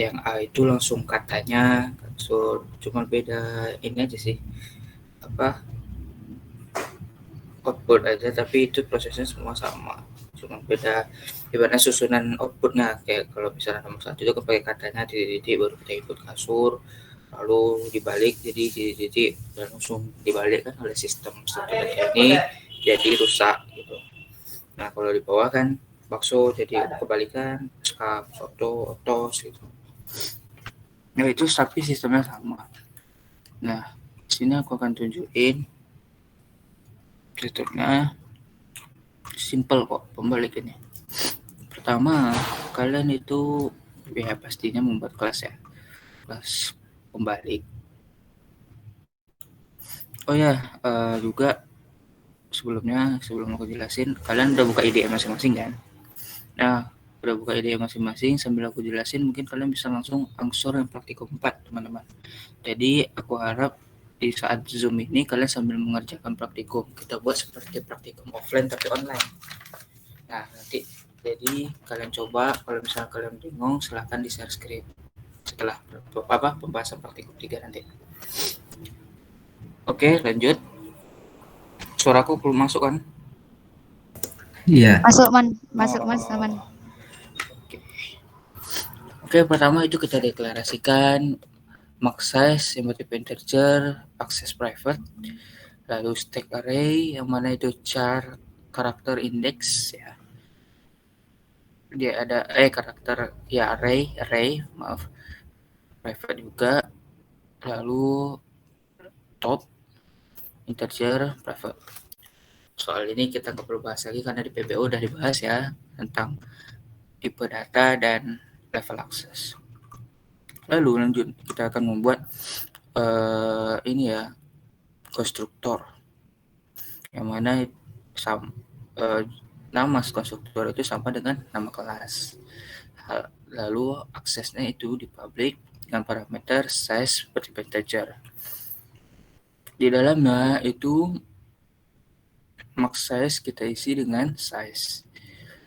Yang A itu langsung katanya, so, cuma beda ini aja sih, apa, output aja, tapi itu prosesnya semua sama, cuma beda ibaratnya susunan outputnya. Kayak kalau misalnya nomor satu itu kan pakai katanya titik-titik baru kita input kasur, lalu dibalik jadi titik-titik dan langsung dibalik kan oleh sistem ini, jadi rusak gitu. Nah kalau di bawah kan bakso jadi kebalikan, skap, soto, otos gitu. Nah itu tapi sistemnya sama. Nah sini aku akan tunjukin sistemnya simple kok pembalikannya. Pertama, kalian itu ya pastinya membuat kelas ya, kelas pembalik. Oh ya, juga sebelum aku jelasin, kalian udah buka IDE masing-masing kan? Nah, udah buka IDE masing-masing, sambil aku jelasin mungkin kalian bisa langsung angsur yang praktikum 4, teman-teman. Jadi, aku harap di saat Zoom ini kalian sambil mengerjakan praktikum. Kita buat seperti praktikum offline tapi online. Nah, nanti jadi kalian coba, kalau misalnya kalian bingung silahkan di share screen setelah pembahasan praktikum 3 nanti. Oke, lanjut. Suaraku belum masuk kan? Iya. Masuk Mas, aman. Oke, pertama itu kita deklarasikan max size yang bertipe integer, access private, lalu stack array yang mana itu char karakter index ya. Dia ada karakter ya array maaf, private juga, lalu top integer private. Soal ini kita nggak perlu bahas lagi karena di PBO udah dibahas ya tentang tipe data dan level access. Lalu lanjut kita akan membuat ini ya konstruktor yang mana nama konstruktor itu sama dengan nama kelas. Lalu aksesnya itu di public dengan parameter size seperti integer. Di dalamnya itu max size kita isi dengan size.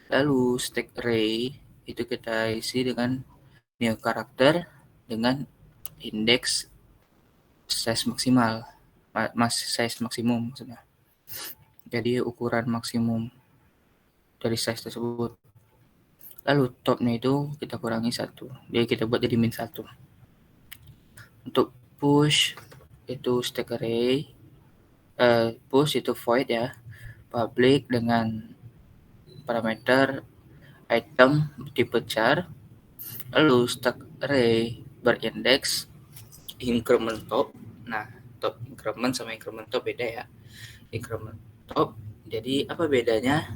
Lalu stack array itu kita isi dengan new karakter dengan indeks size maksimal, size maksimum maksudnya. Jadi ukuran maksimum dari size tersebut. Lalu topnya itu kita kurangi 1. Jadi kita buat jadi min 1. Untuk push itu stack array, push itu void ya, public dengan parameter item tipe char, lalu stack array berindeks increment top. Nah, top increment sama increment top beda ya. Increment top, jadi apa bedanya?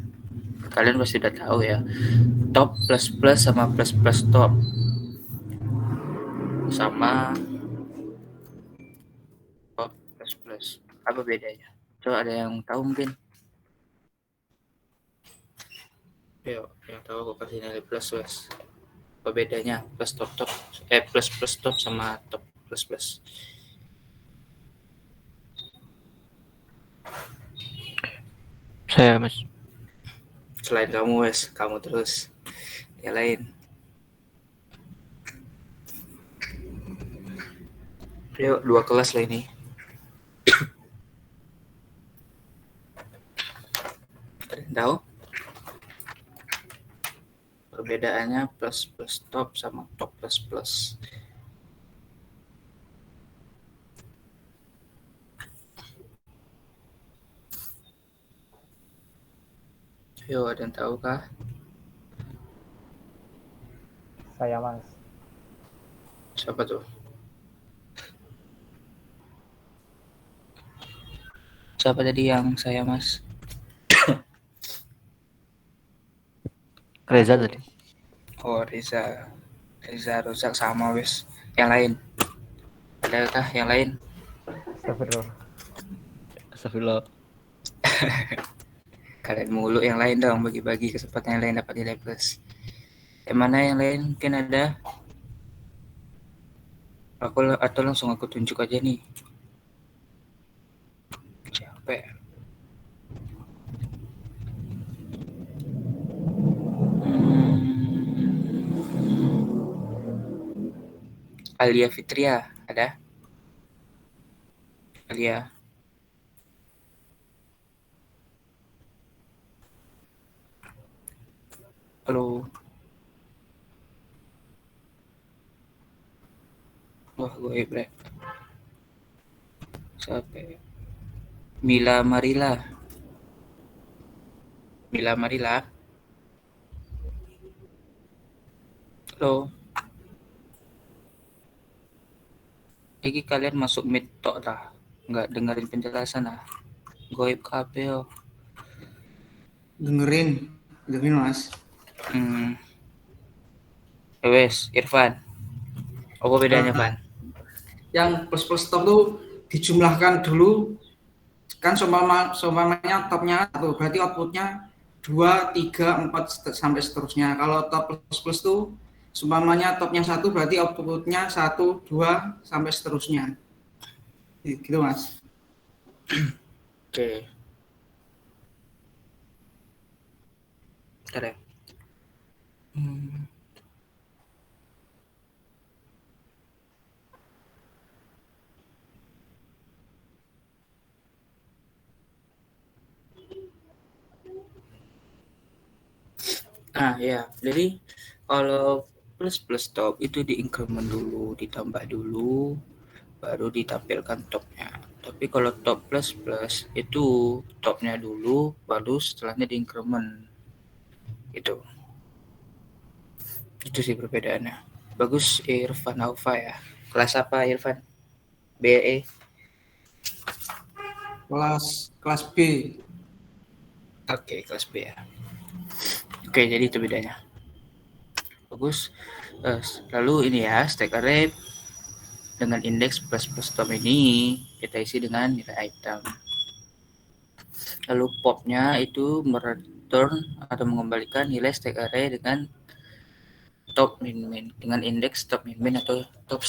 Kalian pasti udah tahu ya. Top plus plus sama plus plus top sama top plus plus. Apa bedanya? Coba ada yang tahu mungkin? Yuk, yang tahu aku kasih nilai plus plus. Apa bedanya plus top top plus plus top sama top plus plus? Saya Mas. Selain kamu wes, kamu terus. Yang lain. Yuk, 2 kelas lah ini. Ada yang tahu? Perbedaannya plus plus top sama top plus plus. Yuk, ada yang tahu kah? Saya Mas. Siapa tuh? Siapa tadi yang saya Mas? Reza tadi. Oh, Riza rusak sama wes. Yang lain? Adakah yang lain? Astagfirullah. Kalian mulu yang lain dong, bagi-bagi kesempatan yang lain dapat nilai plus. Yang mana yang lain mungkin ada? Atau langsung aku tunjuk aja nih. Capek. Alia Fitria, ada? Alia. Halo. Wah, gue break. Siapa ya? Mila Marila. Halo. Iki kalian masuk meet tok lah. Nggak dengerin penjelasan lah. Goib kabeh yo. Dengerin Mas. Wes, Irfan. Apa bedanya, Van? Yang plus top tuh dijumlahkan dulu, kan seumpamanya topnya 1, berarti outputnya 2, 3, 4 sampai seterusnya. Kalau top plus tuh seumpamanya topnya 1, berarti outputnya 1, 2 sampai seterusnya. Gitu Mas. Oke. Bentar ya. Ya. Jadi kalau plus top itu diinkremen dulu, ditambah dulu, baru ditampilkan topnya. Tapi kalau top plus itu topnya dulu, baru setelahnya diinkremen. Itu sih perbedaannya. Bagus Irfan Alfa ya. Kelas apa Irfan? BE. Kelas B. Oke, kelas B ya. Oke, jadi itu bedanya. Bagus. Lalu ini ya, stack array dengan indeks plus top ini kita isi dengan nilai item. Lalu popnya itu mereturn atau mengembalikan nilai stack array dengan top min dengan indeks top min atau top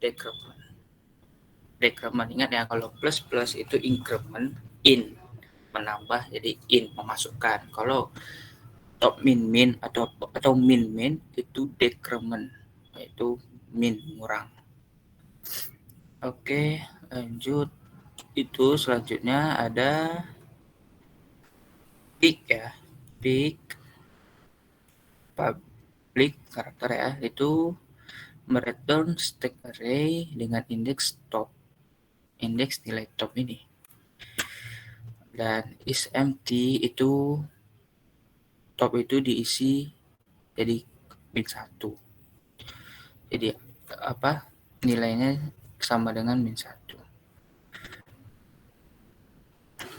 decrement. Ingat ya, kalau plus itu increment, in menambah, jadi in memasukkan. Kalau top min atau min itu decrement, yaitu min ngurang. Oke, lanjut. Itu selanjutnya ada pick ya. Pick public karakter ya, itu mereturn stack array dengan indeks top, indeks nilai top ini. Dan is empty itu top itu diisi jadi min 1. Jadi apa? Nilainya sama dengan min 1.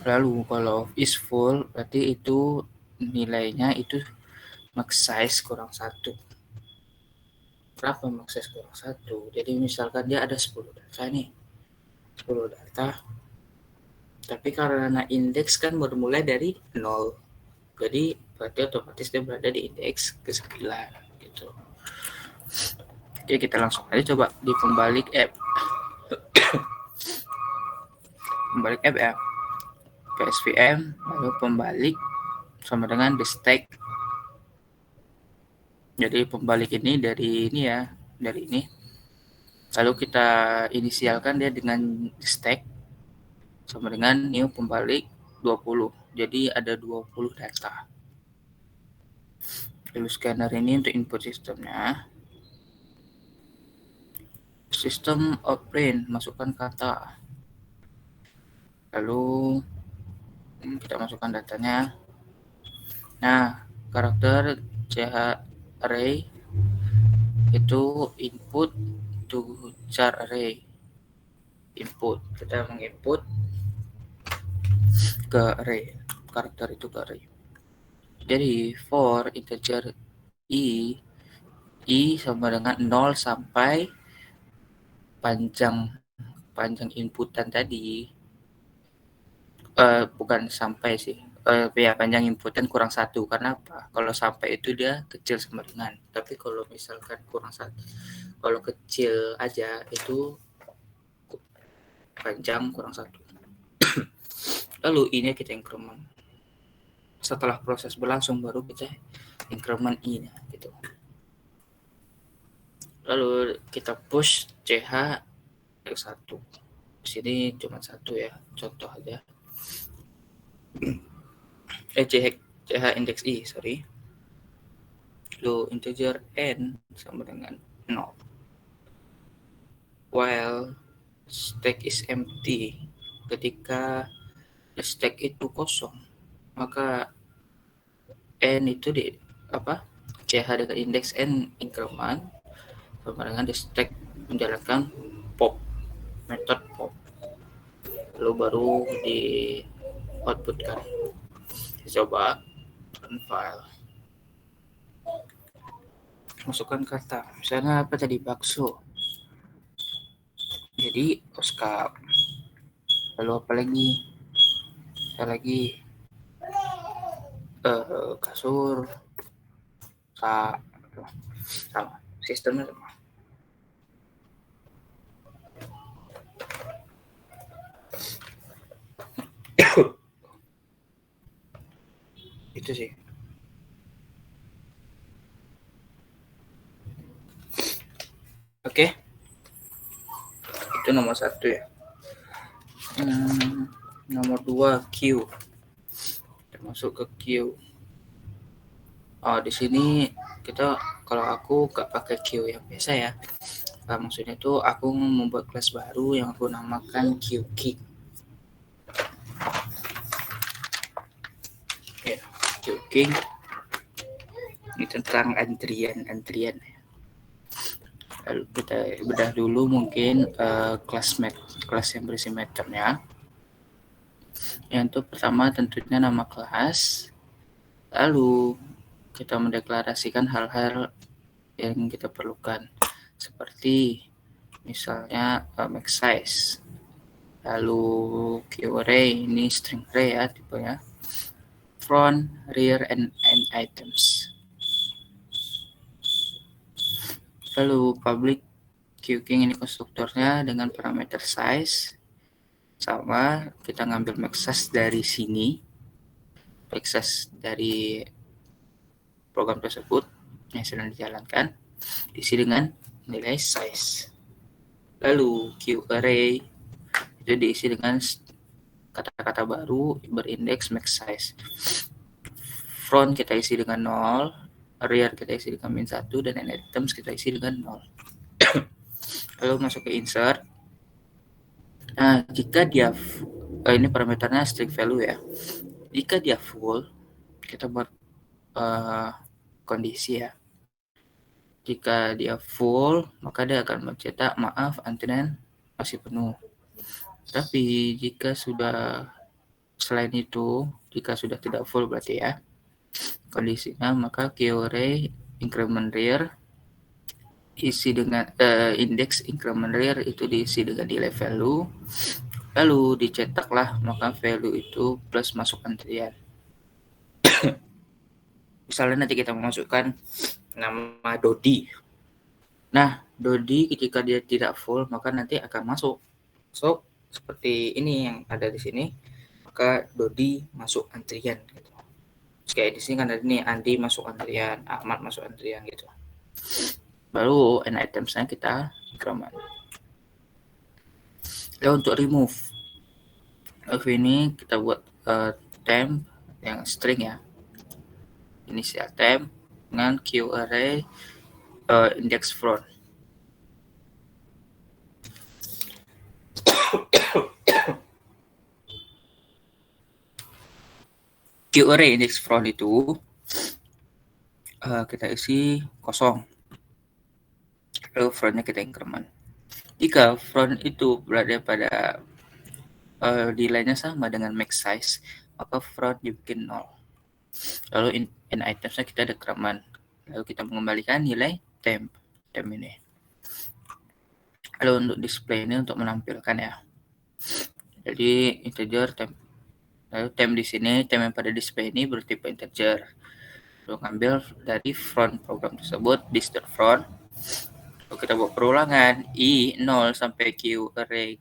Lalu kalau is full berarti itu nilainya itu max size kurang 1. Kenapa max size kurang 1? Jadi misalkan dia ada 10 data nih. 10 data. Tapi karena indeks kan bermulai dari 0. Jadi berarti otomatis dia berada di indeks ke-9 gitu. Oke, kita langsung aja coba di pembalik app. Pembalik app ya. PSVM lalu pembalik sama dengan the stack. Jadi pembalik ini dari ini ya, dari ini. Lalu kita inisialkan dia dengan the stack sama dengan new pembalik 20. Jadi ada 20 data. Lalu scanner ini untuk input sistemnya. System outprint, masukkan kata. Lalu kita masukkan datanya. Nah, karakter ch array itu input to char array. Input, kita menginput ke array, karakter itu ke array. Jadi for integer i sama dengan 0 sampai panjang inputan tadi, bukan sampai sih, ya panjang inputan kurang 1. Karena apa? Kalau sampai itu dia kecil sama dengan, tapi kalau misalkan kurang 1, kalau kecil aja itu panjang kurang 1. Lalu ini kita increment. Setelah proses berlangsung baru kita increment i-nya gitu. Lalu kita push CH X1. Di sini cuma satu ya, contoh aja. CH indeks I, sorry. Lalu integer n sama dengan 0. While stack is empty, ketika stack itu kosong, maka n itu CH dengan indeks n increment sama dengan the stack menjalankan pop, metode pop, lalu baru di outputkan. Coba run file, masukkan kata, misalnya apa tadi, bakso, jadi oskap. Lalu apa lagi, kasur, sama sistemnya sama. Itu sih. Oke. Itu nomor 1 ya. Nomor 2 Q. Kita masuk ke Q. Di sini kita, kalau aku gak pakai Q yang biasa ya. Maksudnya itu aku membuat kelas baru yang aku namakan Q King. Ya, Q King ini tentang antrian. Lalu kita bedah dulu mungkin kelas yang berisi metodenya. Yang pertama tentunya nama kelas. Lalu kita mendeklarasikan hal-hal yang kita perlukan, seperti misalnya max size. Lalu QArray, ini string array ya tipenya. Front, rear, and items. Lalu public QKing ini konstruktornya dengan parameter size. Sama, kita ngambil max size dari sini. Max size dari program tersebut yang sedang dijalankan, diisi dengan nilai size. Lalu QArray itu diisi dengan kata-kata baru berindeks max size. Front kita isi dengan 0, rear kita isi dengan -1, dan items kita isi dengan 0. Lalu masuk ke insert. Nah, jika dia ini parameternya string value ya. Jika dia full, kita buat kondisi ya. Jika dia full, maka dia akan mencetak maaf antrian masih penuh. Tapi jika sudah selain itu, jika sudah tidak full berarti ya kondisinya, maka QArray increment rear isi dengan indeks increment rear itu diisi dengan nilai value, lalu dicetaklah maka value itu plus masuk antrian. Misalnya nanti kita memasukkan nama Dodi. Nah, Dodi ketika dia tidak full maka nanti akan masuk. So, seperti ini yang ada di sini, maka Dodi masuk antrian gitu. Kayak di sini kan ada nih Andi masuk antrian, Ahmad masuk antrian gitu. Baru n itemsnya kita increment. Lalu untuk remove ini kita buat temp yang string ya, initial temp dengan QArray index front. QArray index front itu kita isi kosong, lalu frontnya kita increment. Jika front itu berada pada nilainya sama dengan max size, maka front dibikin 0. Lalu in itemsnya kita decrement. Lalu kita mengembalikan nilai temp ini. Lalu untuk display ini untuk menampilkan ya. Jadi integer temp. Lalu temp di sini, temp yang pada display ini bertipe integer. Lalu ngambil dari front program tersebut, distr front. Lalu kita buat perulangan i 0 sampai QArray,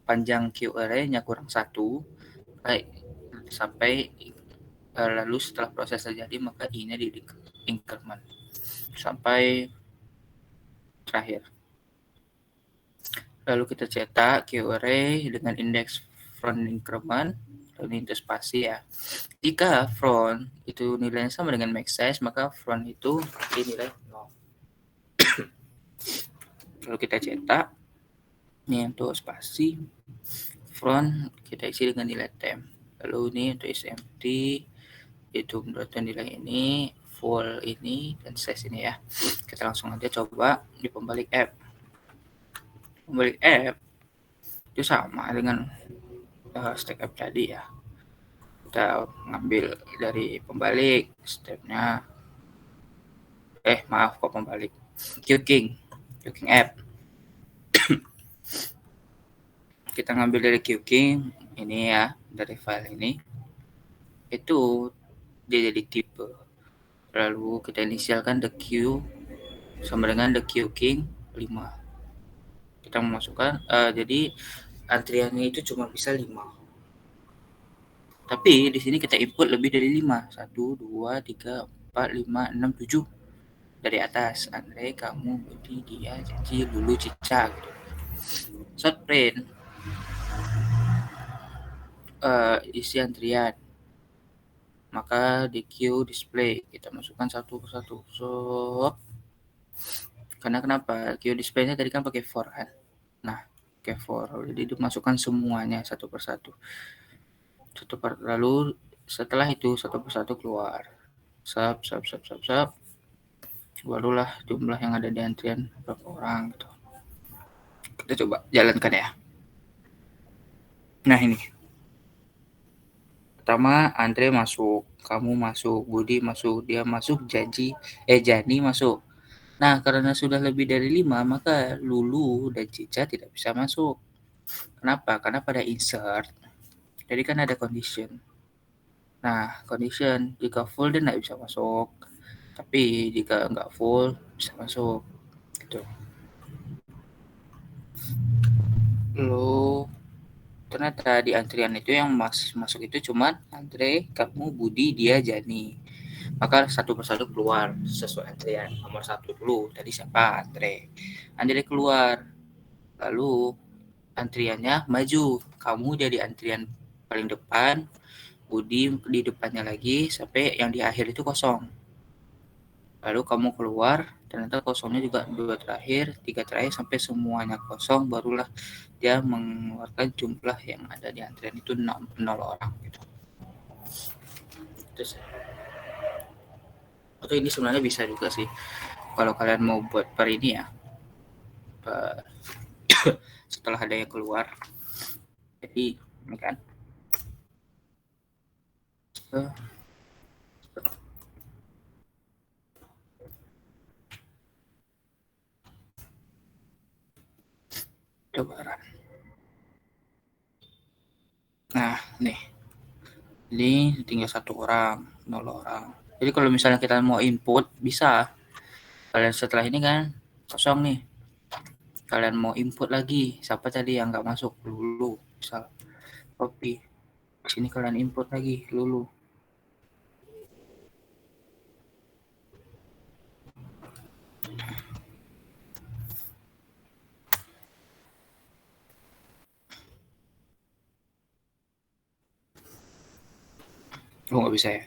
panjang QArray-nya kurang 1, sampai lalu setelah proses terjadi maka i-nya di increment sampai terakhir. Lalu kita cetak Q-array dengan indeks front increment, lalu itu spasi ya. Jika front itu nilainya sama dengan max size, maka front itu dinilai 0. Lalu kita cetak, ini untuk spasi, front kita isi dengan nilai temp. Lalu ini untuk isi empty, itu berarti nilai ini, full ini, dan size ini ya. Kita langsung aja coba di pembalik app. Pembalik app itu sama dengan stack app tadi ya. Kita ngambil dari pembalik stepnya, maaf kok pembalik, Qking app. Kita ngambil dari Qking ini ya, dari file ini, itu dia jadi tipe. Lalu kita inisialkan the Q sama dengan the Qking 5. Kita memasukkan, jadi antriannya itu cuma bisa 5. Tapi di sini kita input lebih dari 5. 1, 2, 3, 4, 5, 6, 7. Dari atas, Andre, kamu, Budi, dia, Cici, Lulu, Cica gitu. Short print, isi antrian. Maka di queue display kita masukkan satu persatu. Karena kenapa? Queue display-nya tadi kan pakai for kan. Nah, pakai for. Jadi dimasukkan semuanya satu persatu. Lalu setelah itu satu persatu keluar. Sub. Barulah jumlah yang ada di antrian berapa orang gitu. Kita coba jalankan ya. Nah ini. Pertama Andre masuk, kamu masuk, Budi masuk, dia masuk, Jani masuk. Nah, karena sudah lebih dari 5, maka Lulu dan Cica tidak bisa masuk. Kenapa? Karena pada insert, jadi kan ada condition. Nah, condition, jika full dia tidak bisa masuk. Tapi jika nggak full, bisa masuk. Gitu. Lalu, ternyata di antrian itu yang masuk itu cuma Andre, kamu, Budi, dia, Jani. Maka satu persatu keluar sesuai antrian. Nomor 1 dulu, tadi siapa? Andre keluar. Lalu antriannya maju. Kamu jadi antrian paling depan, Budi di depannya lagi, sampai yang di akhir itu kosong. Lalu kamu keluar, ternyata kosongnya juga 2 terakhir, 3 terakhir, sampai semuanya kosong, barulah dia mengeluarkan jumlah yang ada di antrian itu 0 orang gitu. Terus atau ini sebenarnya bisa juga sih kalau kalian mau buat per ini ya, setelah ada yang keluar, jadi ini kan coba. Nah nih, ini tinggal 1 orang, 0 orang. Jadi kalau misalnya kita mau input, bisa kalian setelah ini kan kosong nih, kalian mau input lagi, siapa tadi yang nggak masuk, Lulu misal, copy sini, kalian input lagi Lulu. Nggak bisa ya,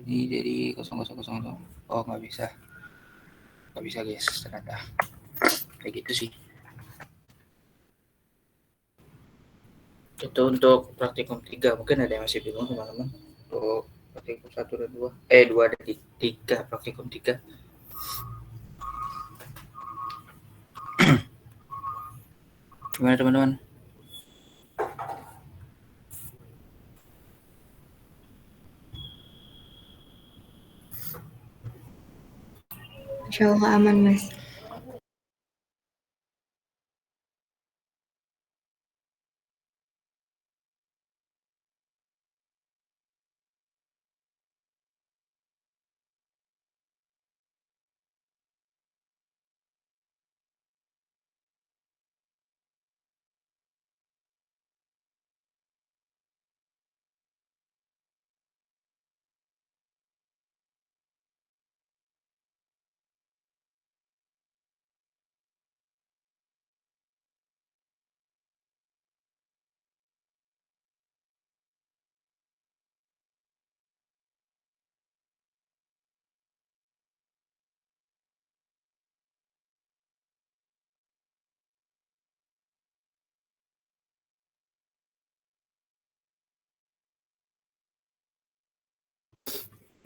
ini jadi 0000. Oh nggak bisa guys, ternyata kayak gitu sih. Itu untuk praktikum 3. Mungkin ada yang masih bingung teman-teman. Untuk praktikum 1 dan 2. 2 dan 3, praktikum 3. Gimana teman-teman? Insya Allah aman, Mas.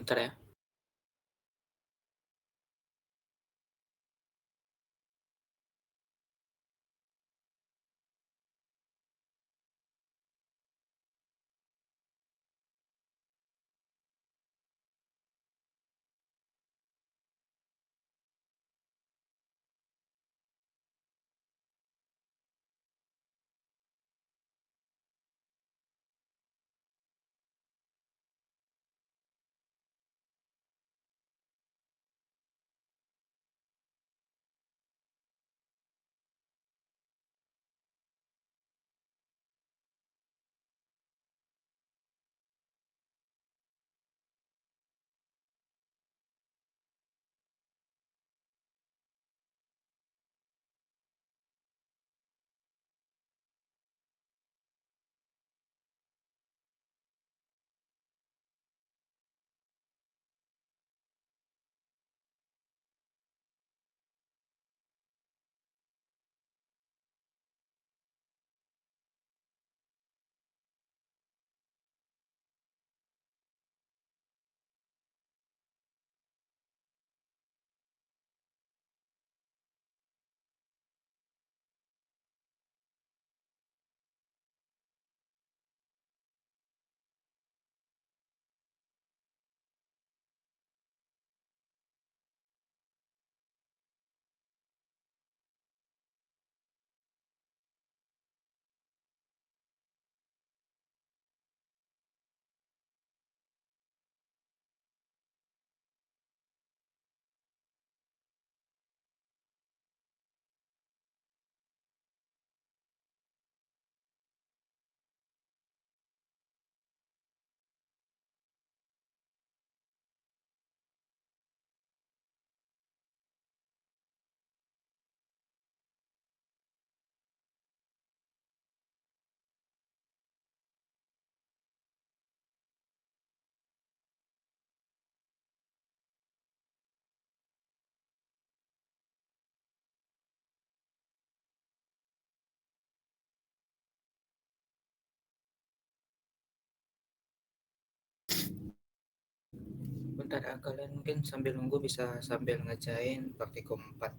Bentar ya. Bentar ya, kalian mungkin sambil nunggu bisa sambil ngerjain praktikum 4.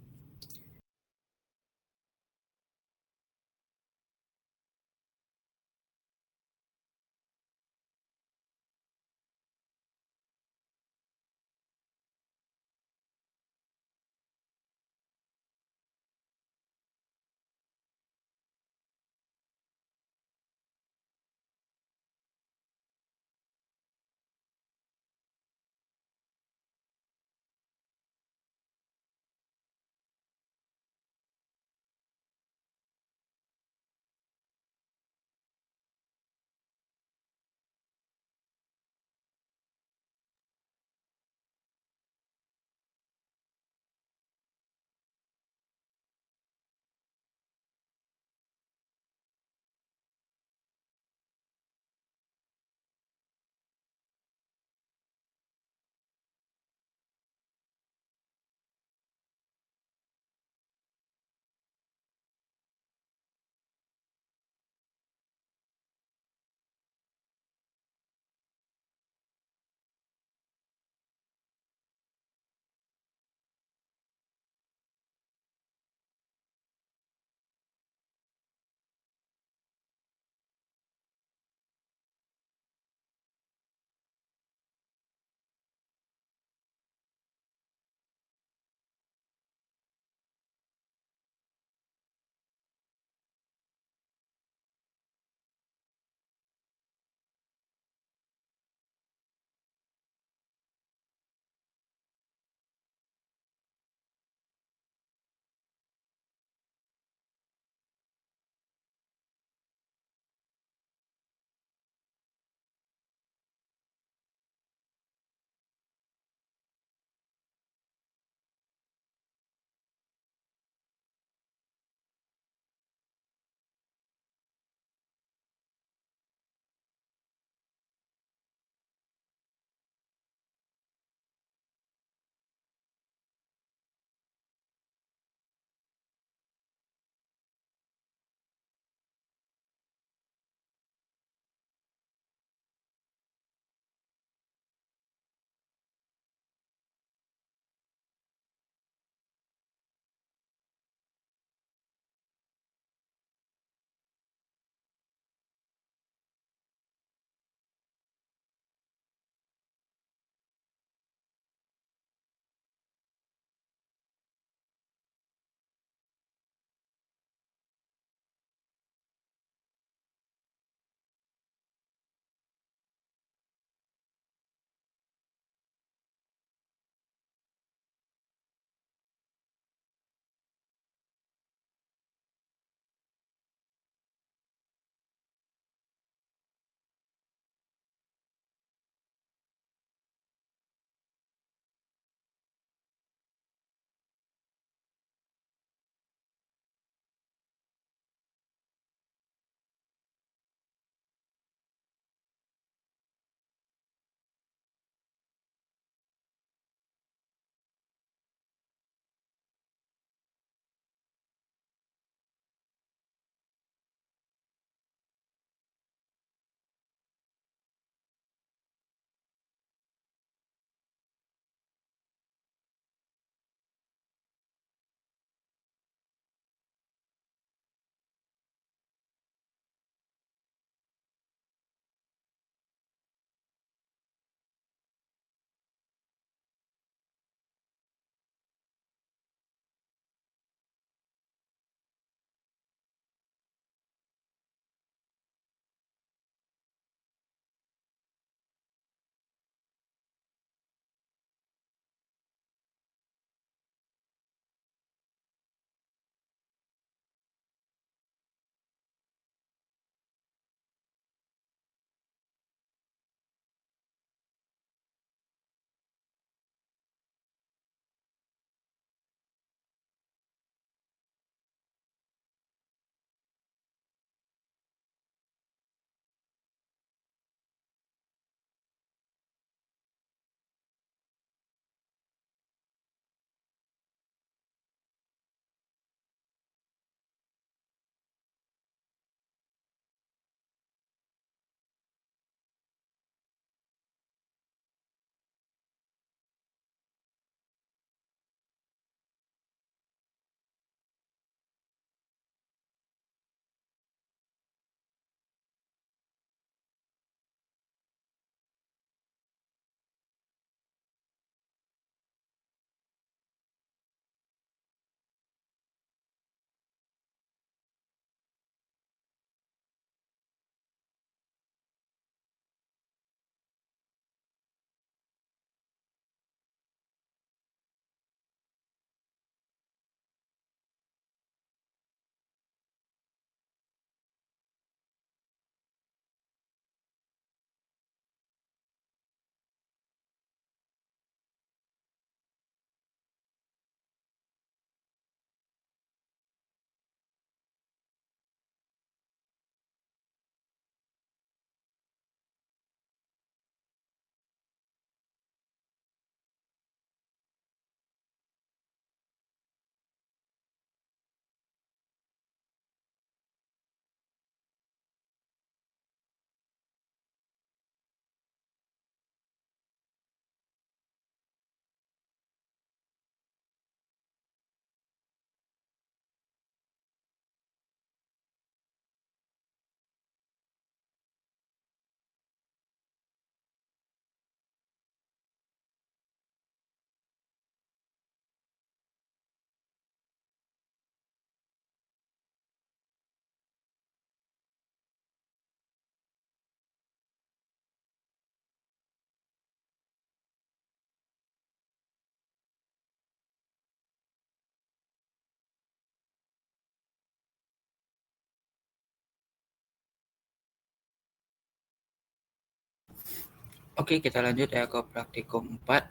Oke, kita lanjut ya ke praktikum 4.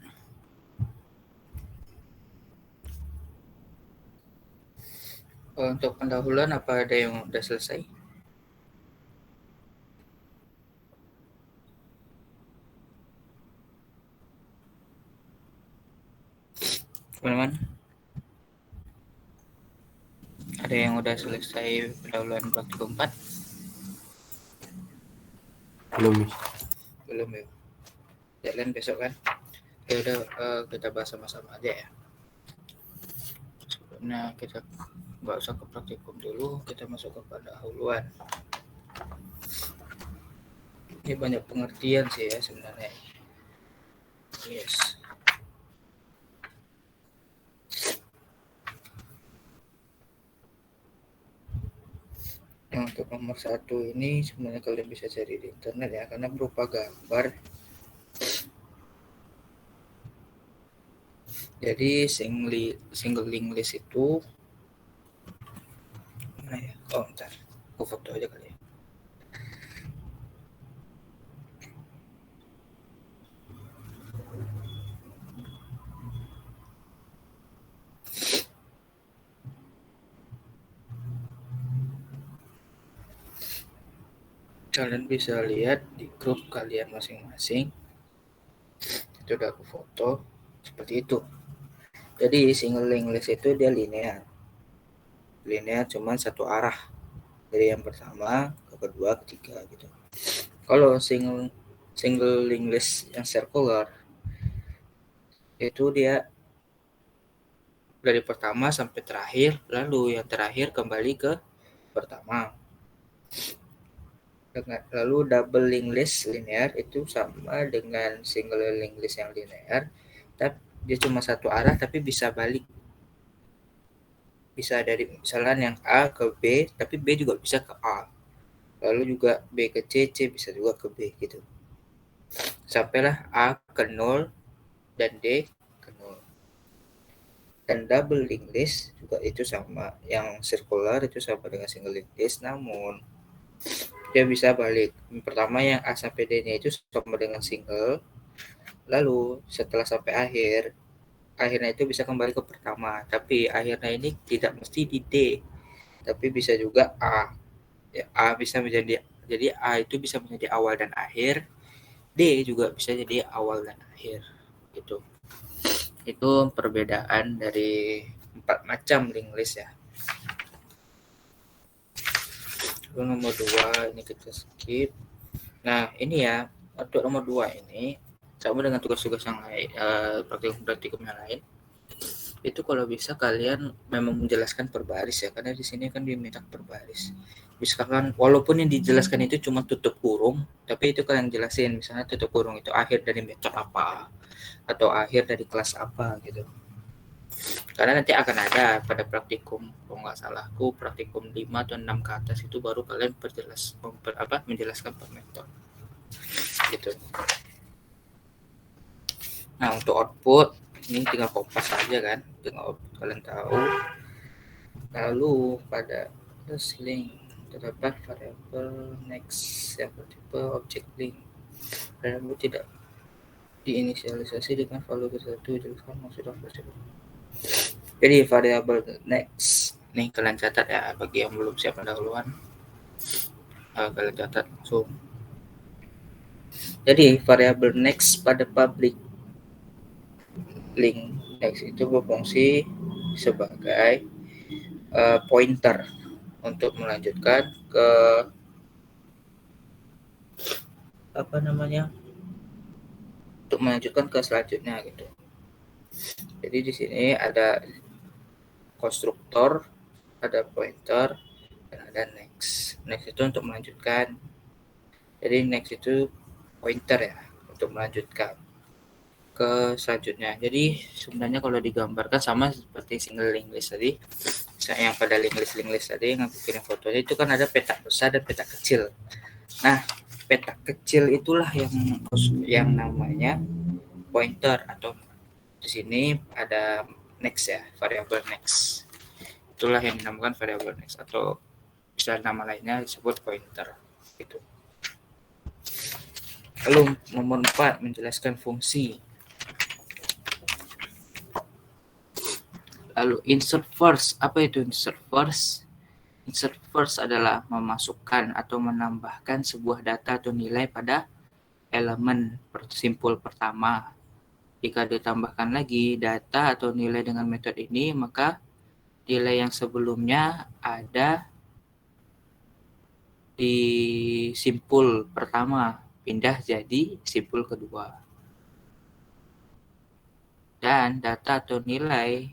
Untuk pendahuluan apa ada yang udah selesai? Teman-teman, ada yang udah selesai pendahuluan praktikum 4? Belum. Belum ya? Jalan besok kan? Ya udah, kita bahas sama-sama aja ya. Sebelumnya kita nggak usah ke praktikum dulu, kita masuk ke pendahuluan. Ini banyak pengertian sih ya sebenarnya. Yes. Yang untuk nomor 1 ini sebenarnya kalian bisa cari di internet ya, karena berupa gambar. Jadi single link list itu mana ya? Oh, bentar. Aku foto aja kali ya. Kalian bisa lihat di grup kalian masing-masing. Itu udah aku foto seperti itu. Jadi single link list itu dia linear. Linear cuma satu arah. Dari yang pertama ke kedua, ketiga gitu. Kalau single link list yang circular itu dia dari pertama sampai terakhir, lalu yang terakhir kembali ke pertama. Lalu double link list linear itu sama dengan single link list yang linear, tapi dia cuma satu arah tapi bisa balik. Bisa dari misalnya yang A ke B, tapi B juga bisa ke A. Lalu juga B ke C, C bisa juga ke B gitu. Sampailah A ke 0 dan D ke 0. Dan double link list juga itu sama, yang circular itu sama dengan single link list, namun dia bisa balik. Pertama yang A sampai D-nya itu sama dengan single, lalu setelah sampai akhirnya itu bisa kembali ke pertama, tapi akhirnya ini tidak mesti di D, tapi bisa juga A. Ya, A bisa menjadi, jadi A itu bisa menjadi awal dan akhir, D juga bisa jadi awal dan akhir gitu. Itu perbedaan dari 4 macam link list ya. Lalu nomor 2 ini kita skip. Nah ini ya, untuk nomor 2 ini sama dengan tugas-tugas yang lain, praktikum yang lain. Itu kalau bisa kalian memang menjelaskan per baris ya, karena di sini kan diminta per baris. Misalkan walaupun yang dijelaskan itu cuma tutup kurung, tapi itu kalian jelasin, misalnya tutup kurung itu akhir dari metode apa atau akhir dari kelas apa gitu. Karena nanti akan ada pada praktikum, kalau nggak salahku praktikum 5 atau 6 ke atas itu baru kalian menjelaskan per metode gitu. Nah untuk output ini tinggal kopas aja kan, tinggal output kalian tahu. Lalu pada link terdapat variabel next yang bertipe object link. Variabel tidak diinisialisasi dengan value satu jelaskan maksud tersebut. Jadi variabel next nih kalian catat ya, bagi yang belum siap pendahuluan kalian catat langsung. Jadi variabel next pada public link next itu berfungsi sebagai pointer untuk melanjutkan ke untuk melanjutkan ke selanjutnya gitu. Jadi di sini ada konstruktor, ada pointer, dan ada next. Next itu untuk melanjutkan. Jadi next itu pointer ya, untuk melanjutkan ke selanjutnya. Jadi sebenarnya kalau digambarkan sama seperti single link list tadi, yang pada link list tadi yang aku kirim fotonya itu kan ada peta besar dan peta kecil. Nah, peta kecil itulah yang namanya pointer, atau di sini ada next ya, variabel next. Itulah yang dinamakan variabel next, atau bisa nama lainnya disebut pointer gitu. Lalu nomor 4 menjelaskan fungsi. Lalu insert first. Apa itu insert first? Insert first adalah memasukkan atau menambahkan sebuah data atau nilai pada elemen simpul pertama. Jika ditambahkan lagi data atau nilai dengan metode ini, maka nilai yang sebelumnya ada di simpul pertama pindah jadi simpul kedua. Dan data atau nilai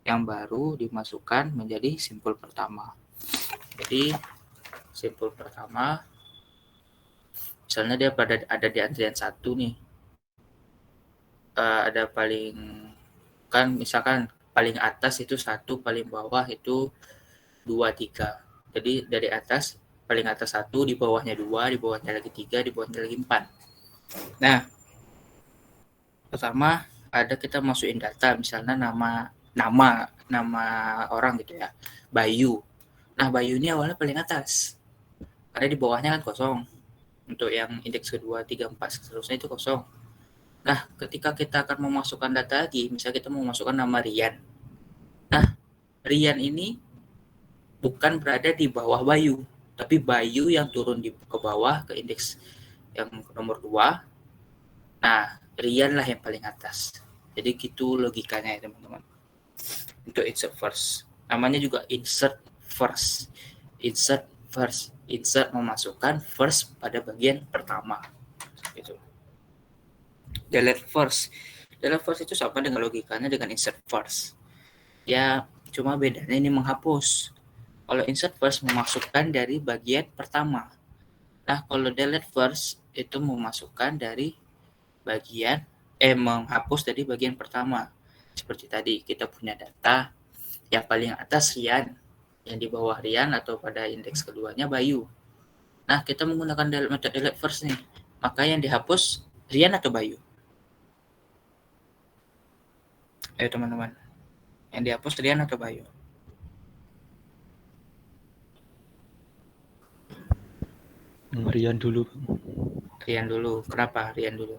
yang baru dimasukkan menjadi simpul pertama. Jadi simpul pertama, misalnya dia ada di antrian 1 nih, ada paling, kan misalkan paling atas itu 1, paling bawah itu 2, 3. Jadi dari atas, paling atas 1, di bawahnya 2, di bawahnya lagi 3, di bawahnya lagi 4. Nah, pertama ada kita masukin data, misalnya nama orang gitu ya, Bayu. Nah, Bayu ini awalnya paling atas, karena di bawahnya kan kosong. Untuk yang indeks kedua, 3, 4, seterusnya itu kosong. Nah, ketika kita akan memasukkan data lagi, misalnya kita mau masukkan nama Rian. Nah, Rian ini bukan berada di bawah Bayu, tapi Bayu yang turun ke bawah ke indeks yang nomor 2. Nah, Rian lah yang paling atas. Jadi gitu logikanya ya teman-teman. Untuk insert first. Namanya juga insert first. Insert first. Insert memasukkan first pada bagian pertama. Gitu. Delete first. Delete first itu sama dengan logikanya dengan insert first. Ya, cuma bedanya ini menghapus. Kalau insert first memasukkan dari bagian pertama. Nah, kalau delete first itu memasukkan dari bagian menghapus dari bagian pertama. Seperti tadi kita punya data yang paling atas Rian, yang di bawah Rian atau pada indeks keduanya Bayu. Nah, kita menggunakan metode delete first nih. Maka yang dihapus Rian atau Bayu? Ayo teman-teman. Yang dihapus Rian atau Bayu? Rian dulu, Bang. Rian dulu. Kenapa Rian dulu?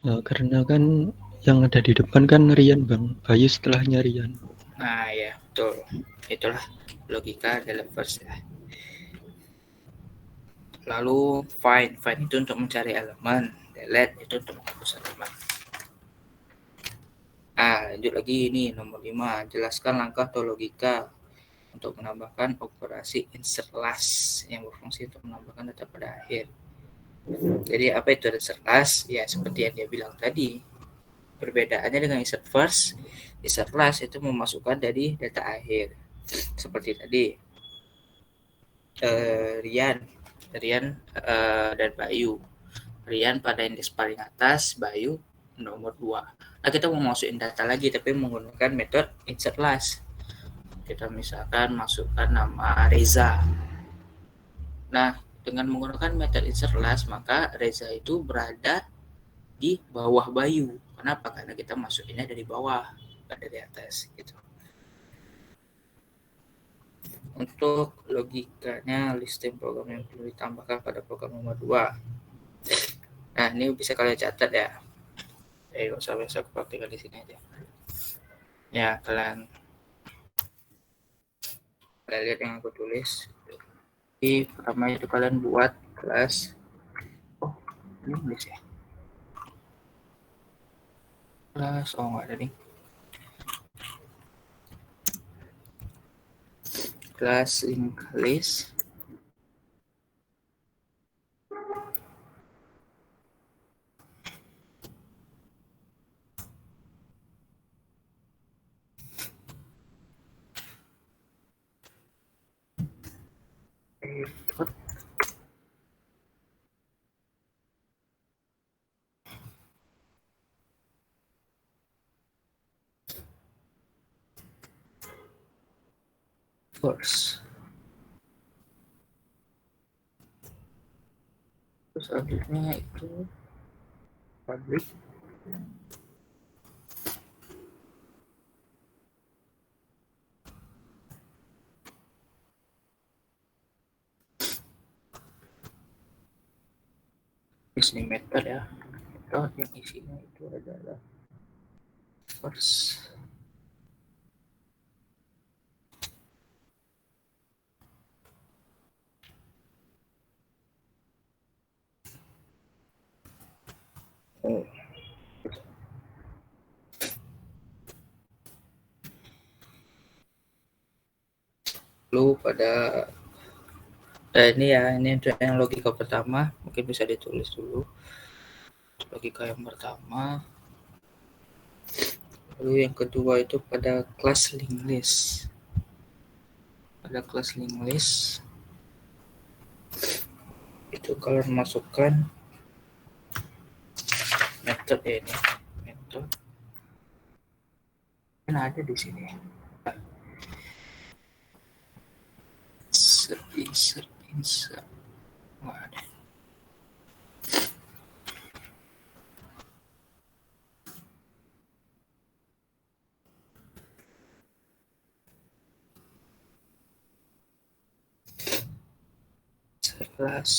Nah, karena kan yang ada di depan kan Rian, Bang. Bayu setelahnya Rian. Nah, ya, betul. Itulah logika delete first ya. Lalu find itu untuk mencari elemen, delete itu untuk menghapus elemen. Lanjut lagi ini nomor 5, jelaskan langkah atau logika untuk menambahkan operasi insert last yang berfungsi untuk menambahkan data pada akhir. Jadi apa itu insert last? Ya seperti yang dia bilang tadi. Perbedaannya dengan insert first, insert last itu memasukkan dari data akhir. Seperti tadi Rian dan Bayu. Rian pada indeks paling atas, Bayu nomor 2. Nah, kita mau masukin data lagi tapi menggunakan metode insert last. Kita misalkan masukkan nama Reza. Nah, dengan menggunakan metode insert last, maka Reza itu berada di bawah Bayu. Kenapa? Karena kita masukinnya dari bawah, bukan dari atas gitu. Untuk logikanya, listing program yang perlu ditambahkan pada program nomor 2. Nah, ini bisa kalian catat ya. Gak usah besok praktikal di sini aja. Ya, kalian lihat yang aku tulis. Jadi pertama itu kalian buat kelas. Oh, ini nulis ya. Kelas, nggak ada nih. Kelas link list. First. Terus selanjutnya itu public. sini method ya. Method yang isinya itu adalah first, lalu pada ini untuk yang logika pertama mungkin bisa ditulis dulu. Logika yang pertama, lalu yang kedua itu pada kelas linked list. Pada kelas linked list itu kalian masukkan method ini, method kan ada di sini. Insert. Wah, ada. Kelas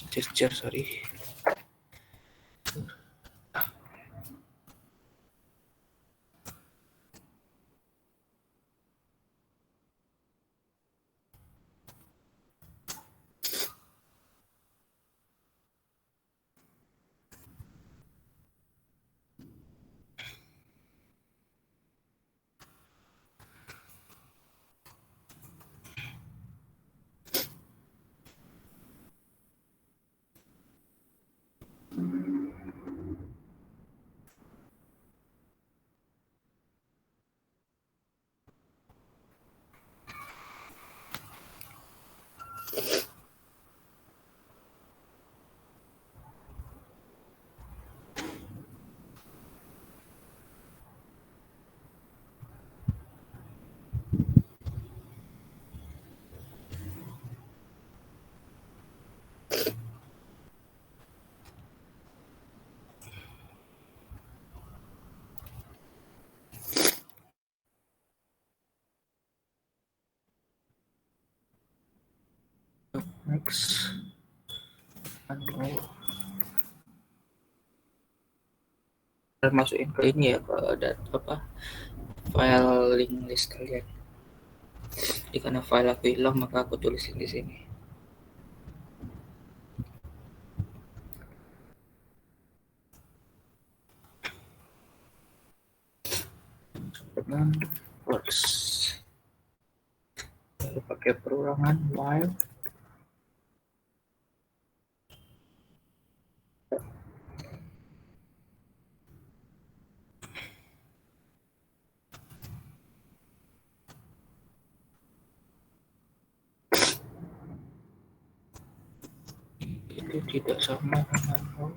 teacher, sorry. Next. Masukin ke ini ya, ke file link list kalian. Jadi karena file aku hilang maka aku tulisin di sini. Works. Lalu pakai perulangan while itu tidak sama dengan nol.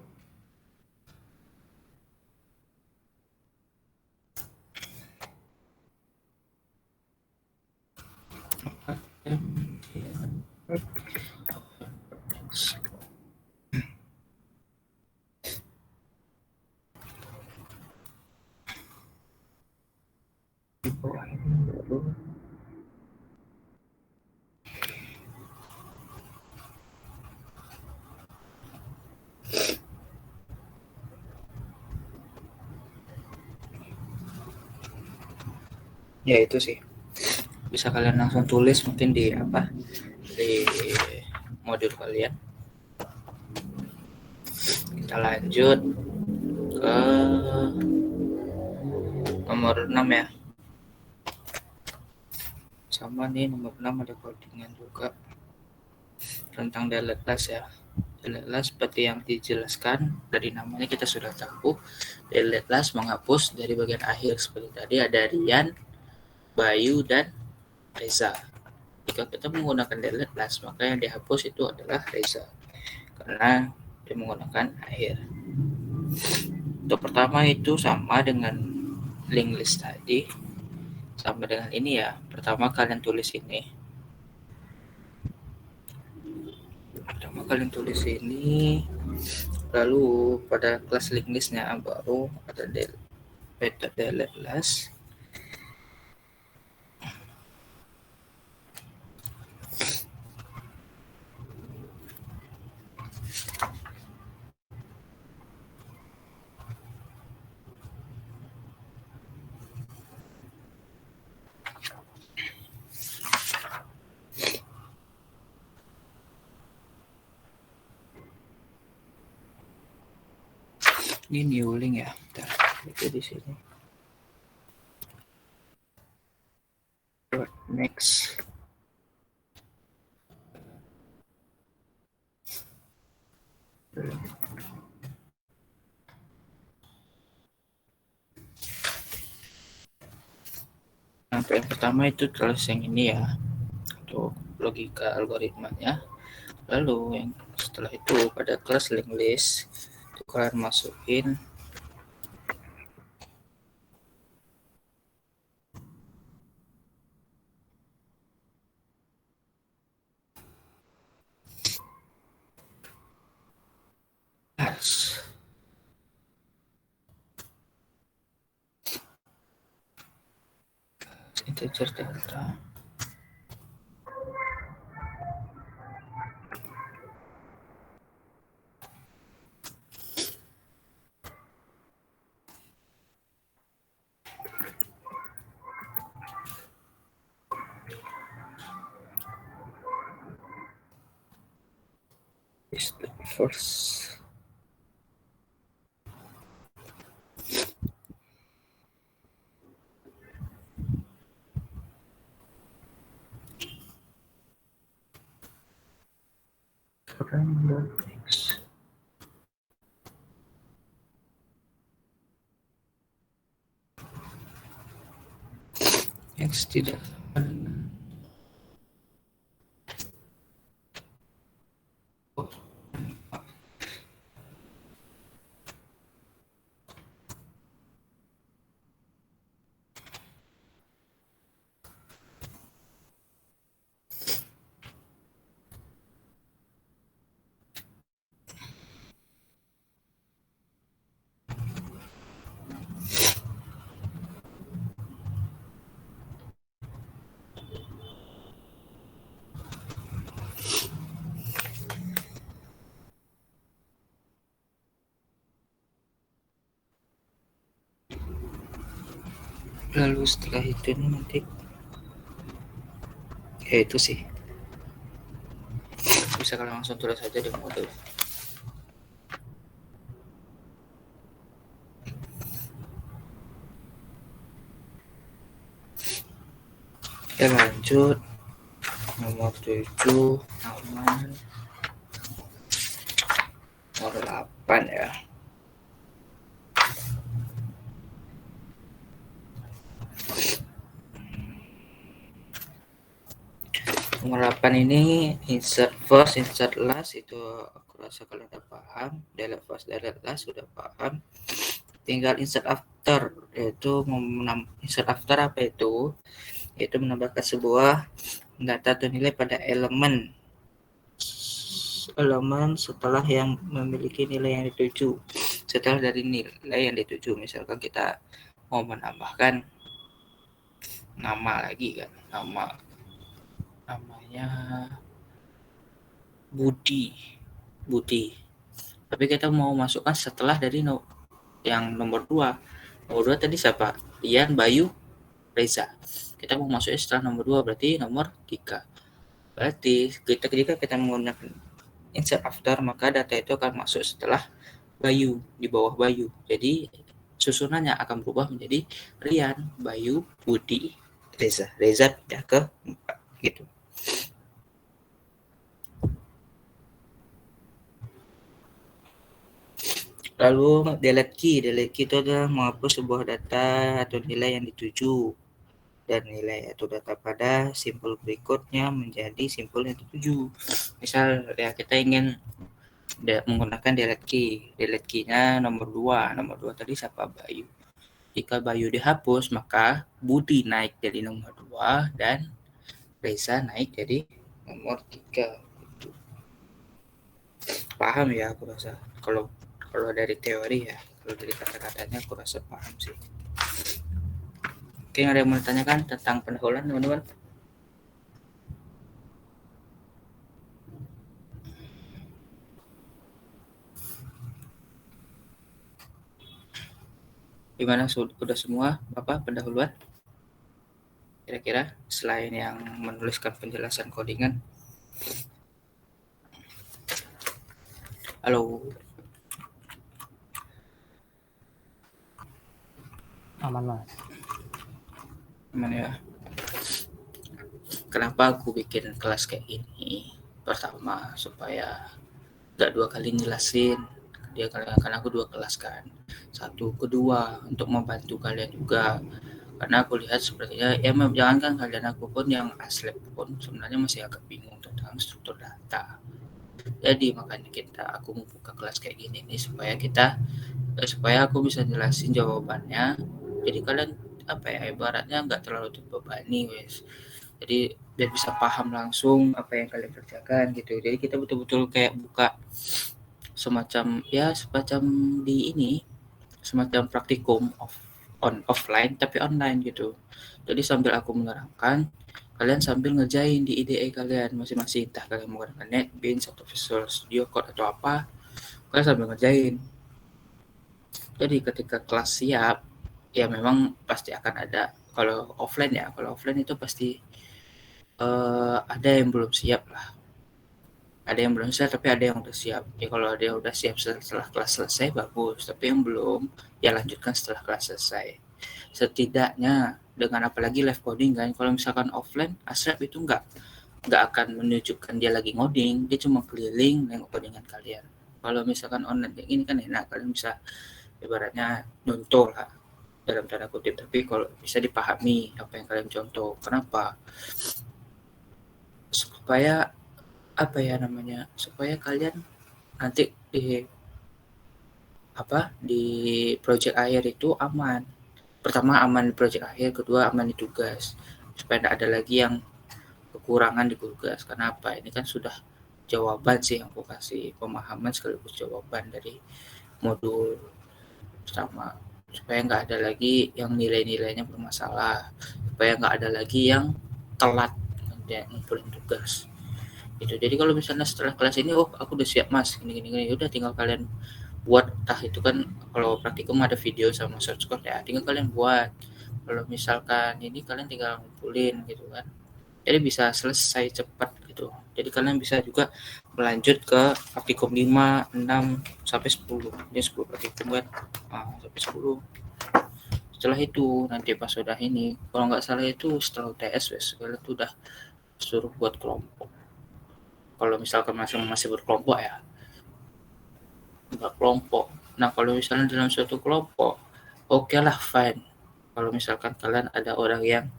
Di bawah ini baru ya itu sih bisa kalian langsung tulis mungkin di modul kalian. Kita lanjut ke nomor 6 ya. Sama nih nomor 6 ada codingan juga tentang delete last ya. Delete last seperti yang dijelaskan dari namanya kita sudah tahu. Delete last menghapus dari bagian akhir seperti tadi ada Rian, Bayu dan Reza. Jika kita menggunakan delete last maka yang dihapus itu adalah Reza karena dia menggunakan akhir. Untuk pertama itu sama dengan link list tadi, sama dengan ini ya. Pertama kalian tulis ini. Pertama kalian tulis ini, lalu pada kelas linked listnya baru ada methode delete last. Ini new link ya. Bentar, itu di sini. Next. Nah, yang pertama itu tulis yang ini ya, untuk logika algoritmanya. Lalu yang setelah itu pada kelas linked list itu kalian masukin integer delta. Is the first. X tidak lalu setelah itu nanti ya itu sih bisa kalian langsung tulis saja di modul. Kita lanjut nomor 7 halaman nomor 8 ya. Nomor 8 ini insert first, insert last, itu aku rasa kalian udah paham. Delete first, delete last sudah paham. Tinggal insert after, yaitu insert after apa itu? Yaitu menambahkan sebuah data atau nilai pada elemen setelah yang memiliki nilai yang dituju. Setelah dari nilai yang dituju, misalkan kita mau menambahkan nama lagi kan, namanya Budi. Tapi kita mau masukkan setelah dari yang nomor 2. Nomor 2 tadi siapa? Ian, Bayu, Reza. Kita mau masuknya setelah nomor 2, berarti nomor 3. Berarti ketika kita menggunakan insert after, maka data itu akan masuk setelah Bayu, di bawah Bayu. Jadi susunannya akan berubah menjadi Rian, Bayu, Budi, Reza. Reza pindah ke 4 gitu. Lalu delete key itu adalah menghapus sebuah data atau nilai yang dituju, dan nilai atau data pada simpel berikutnya menjadi simpel yang dituju. Misal ya kita ingin menggunakan delete key-nya nomor 2 tadi siapa? Bayu. Jika Bayu dihapus, maka Budi naik jadi nomor 2 dan Reza naik jadi nomor 3. Paham ya aku rasa. Kalau kalau dari teori ya, kalau dari kata-katanya aku rasa paham sih. Oke, ada yang mau ditanyakan tentang pendahuluan teman-teman? Gimana, sudah semua apa pendahuluan? Kira-kira selain yang menuliskan penjelasan codingan. Halo, Aman Mas. gimana ya? Kenapa aku bikin kelas kayak gini? Pertama, supaya gak 2 kali jelasin. Dia kan aku 2 kelas kan. Satu, kedua untuk membantu kalian juga. Karena aku lihat sepertinya ya jangankan kalian, aku pun yang aslep pun sebenarnya masih agak bingung tentang struktur data. Jadi makanya aku membuka kelas kayak gini nih supaya aku bisa jelasin jawabannya. Jadi kalian apa ya, ibaratnya nggak terlalu terbebani wes. Jadi biar bisa paham langsung apa yang kalian kerjakan gitu. Jadi kita betul-betul kayak buka semacam di ini, semacam praktikum offline tapi online gitu. Jadi sambil aku menerangkan, kalian sambil ngerjain di IDE kalian masing-masing, entah kalian menggunakan NetBeans atau Visual Studio Code atau apa, kalian sambil ngerjain. Jadi ketika kelas siap, ya memang pasti akan ada, kalau offline itu pasti ada yang belum siap lah. Ada yang belum siap tapi ada yang udah siap. Ya kalau ada yang udah siap setelah kelas selesai bagus, tapi yang belum ya lanjutkan setelah kelas selesai. Setidaknya dengan apalagi live coding kan, kalau misalkan offline Asrap itu nggak akan menunjukkan dia lagi ngoding, dia cuma keliling nengok codingan kalian. Kalau misalkan online kayak gini kan enak, kalian bisa ibaratnya nyontoh lah dalam tanda kutip, tapi kalau bisa dipahami apa yang kalian contoh. Kenapa? Supaya apa ya namanya, supaya kalian nanti di project akhir itu aman. Pertama aman di project akhir, kedua aman di tugas, supaya tidak ada lagi yang kekurangan di tugas. Karena apa, ini kan sudah jawaban sih yang aku kasih, pemahaman sekaligus jawaban dari modul pertama, supaya nggak ada lagi yang nilai-nilainya bermasalah, supaya nggak ada lagi yang telat ngumpulin tugas gitu. Jadi kalau misalnya setelah kelas ini, oh aku udah siap mas, gini, udah tinggal kalian buat, entah itu kan kalau praktikum ada video sama source code ya, tinggal kalian buat. Kalau misalkan ini kalian tinggal ngumpulin gitu kan, jadi bisa selesai cepat gitu. Jadi kalian bisa juga melanjut ke praktikum 5, 6 sampai 10. Ini 10 praktikum kan, sampai 10. Setelah itu nanti pas sudah ini, kalau nggak salah itu setelah UTS wes kalian tuh udah suruh buat kelompok. Kalau misalkan masih berkelompok ya, buat kelompok. Nah kalau misalnya dalam suatu kelompok, oke lah fine. Kalau misalkan kalian ada orang yang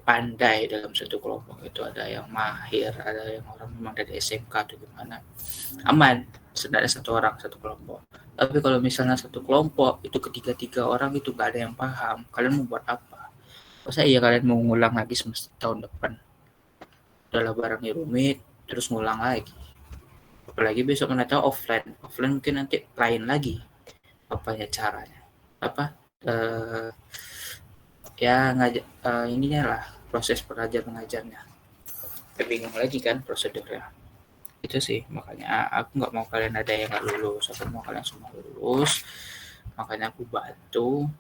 pandai dalam satu kelompok, itu ada yang mahir, ada yang orang memang dari SMK atau gimana, aman, sebenarnya satu orang satu kelompok. Tapi kalau misalnya satu kelompok itu ketiga orang itu gak ada yang paham, kalian mau buat apa? Masa iya kalian mau ngulang lagi semester tahun depan? Udah barangnya rumit, terus ngulang lagi. Apalagi besok mana tahu offline mungkin nanti lain lagi apanya caranya, ininya lah proses belajar mengajarnya. Bingung lagi kan prosedurnya. Itu sih, makanya aku nggak mau kalian ada yang nggak lulus, aku mau kalian semua lulus. Makanya aku bantu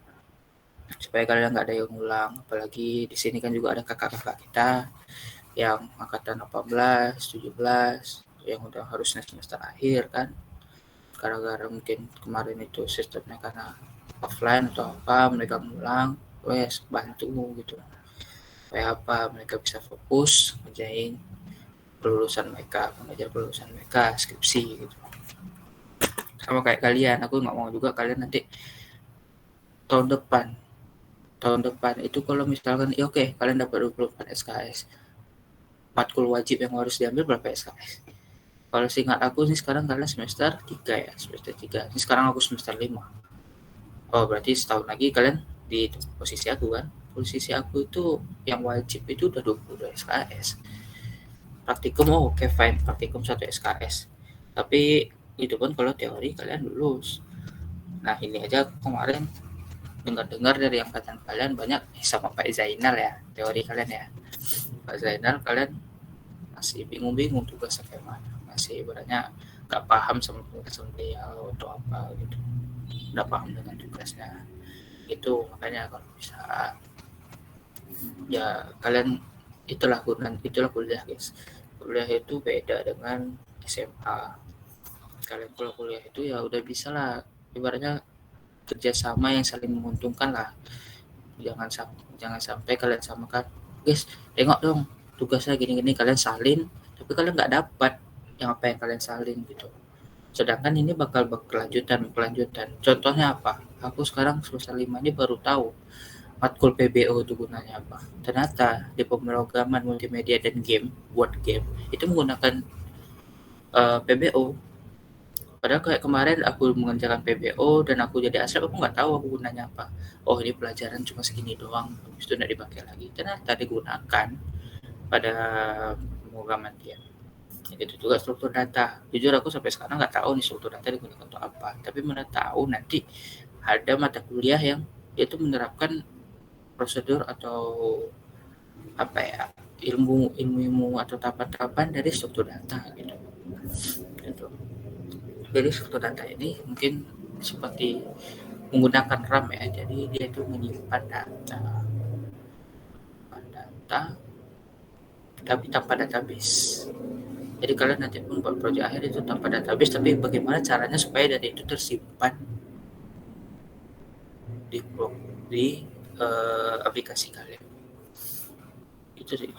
supaya kalian nggak ada yang ngulang. Apalagi di sini kan juga ada kakak-kakak kita yang angkatan 18, 17 yang udah harusnya semester akhir kan, gara-gara mungkin kemarin itu sistemnya karena offline atau apa, mereka ngulang. Wes bantu gitu supaya apa, mereka bisa fokus ngerjain mengajar kelulusan mereka, skripsi gitu. Sama kayak kalian, aku nggak mau juga kalian nanti tahun depan itu kalau misalkan oke, kalian dapat 24 SKS, matkul wajib yang harus diambil berapa SKS? Kalau seingat aku nih sekarang kalian semester 3 ya, semester 3. Ini sekarang aku semester 5. Oh, berarti setahun lagi kalian di posisi aku kan. Posisi aku itu yang wajib itu udah 22 SKS. Praktikum oke fine, praktikum 1 SKS. Tapi itu pun kalau teori kalian lulus. Nah ini aja kemarin dengar-dengar dari angkatan kalian banyak sama Pak Zainal ya, teori kalian ya. Pak Zainal kalian masih bingung-bingung tugasnya kayak mana, masih ibaratnya nggak paham sama tugas beliau atau apa gitu, nggak paham dengan tugasnya itu. Makanya kalau bisa ya kalian itulah kuliah guys. Kuliah itu beda dengan SMA. Kalian kalau kuliah itu ya udah bisa lah ibaratnya kerjasama yang saling menguntungkan lah. Jangan sampai kalian samakan, guys tengok dong tugasnya gini-gini, kalian salin tapi kalian nggak dapat yang apa yang kalian salin gitu. Sedangkan ini bakal berkelanjutan. Contohnya apa? Aku sekarang semester 5 ini baru tahu matkul PBO itu gunanya apa. Ternyata di pemrograman multimedia dan game, buat game itu menggunakan PBO. Padahal kayak kemarin aku mengerjakan PBO dan aku jadi asrep, aku nggak tahu aku gunanya apa. Oh ini pelajaran cuma segini doang, habis itu nggak dipakai lagi. Ternyata digunakan pada pemrograman game. Itu juga struktur data. Jujur aku sampai sekarang nggak tahu nih struktur data digunakan untuk apa. Tapi mana tahu nanti ada mata kuliah yang itu menerapkan prosedur atau apa ya, ilmu atau tahapan-tahapan dari struktur data gitu. Jadi struktur data ini mungkin seperti menggunakan RAM ya. Jadi dia itu menyimpan data tapi tanpa database. Jadi kalian nanti pun buat proyek akhir itu tanpa database, tapi bagaimana caranya supaya data itu tersimpan di aplikasi kalian. Itu sih.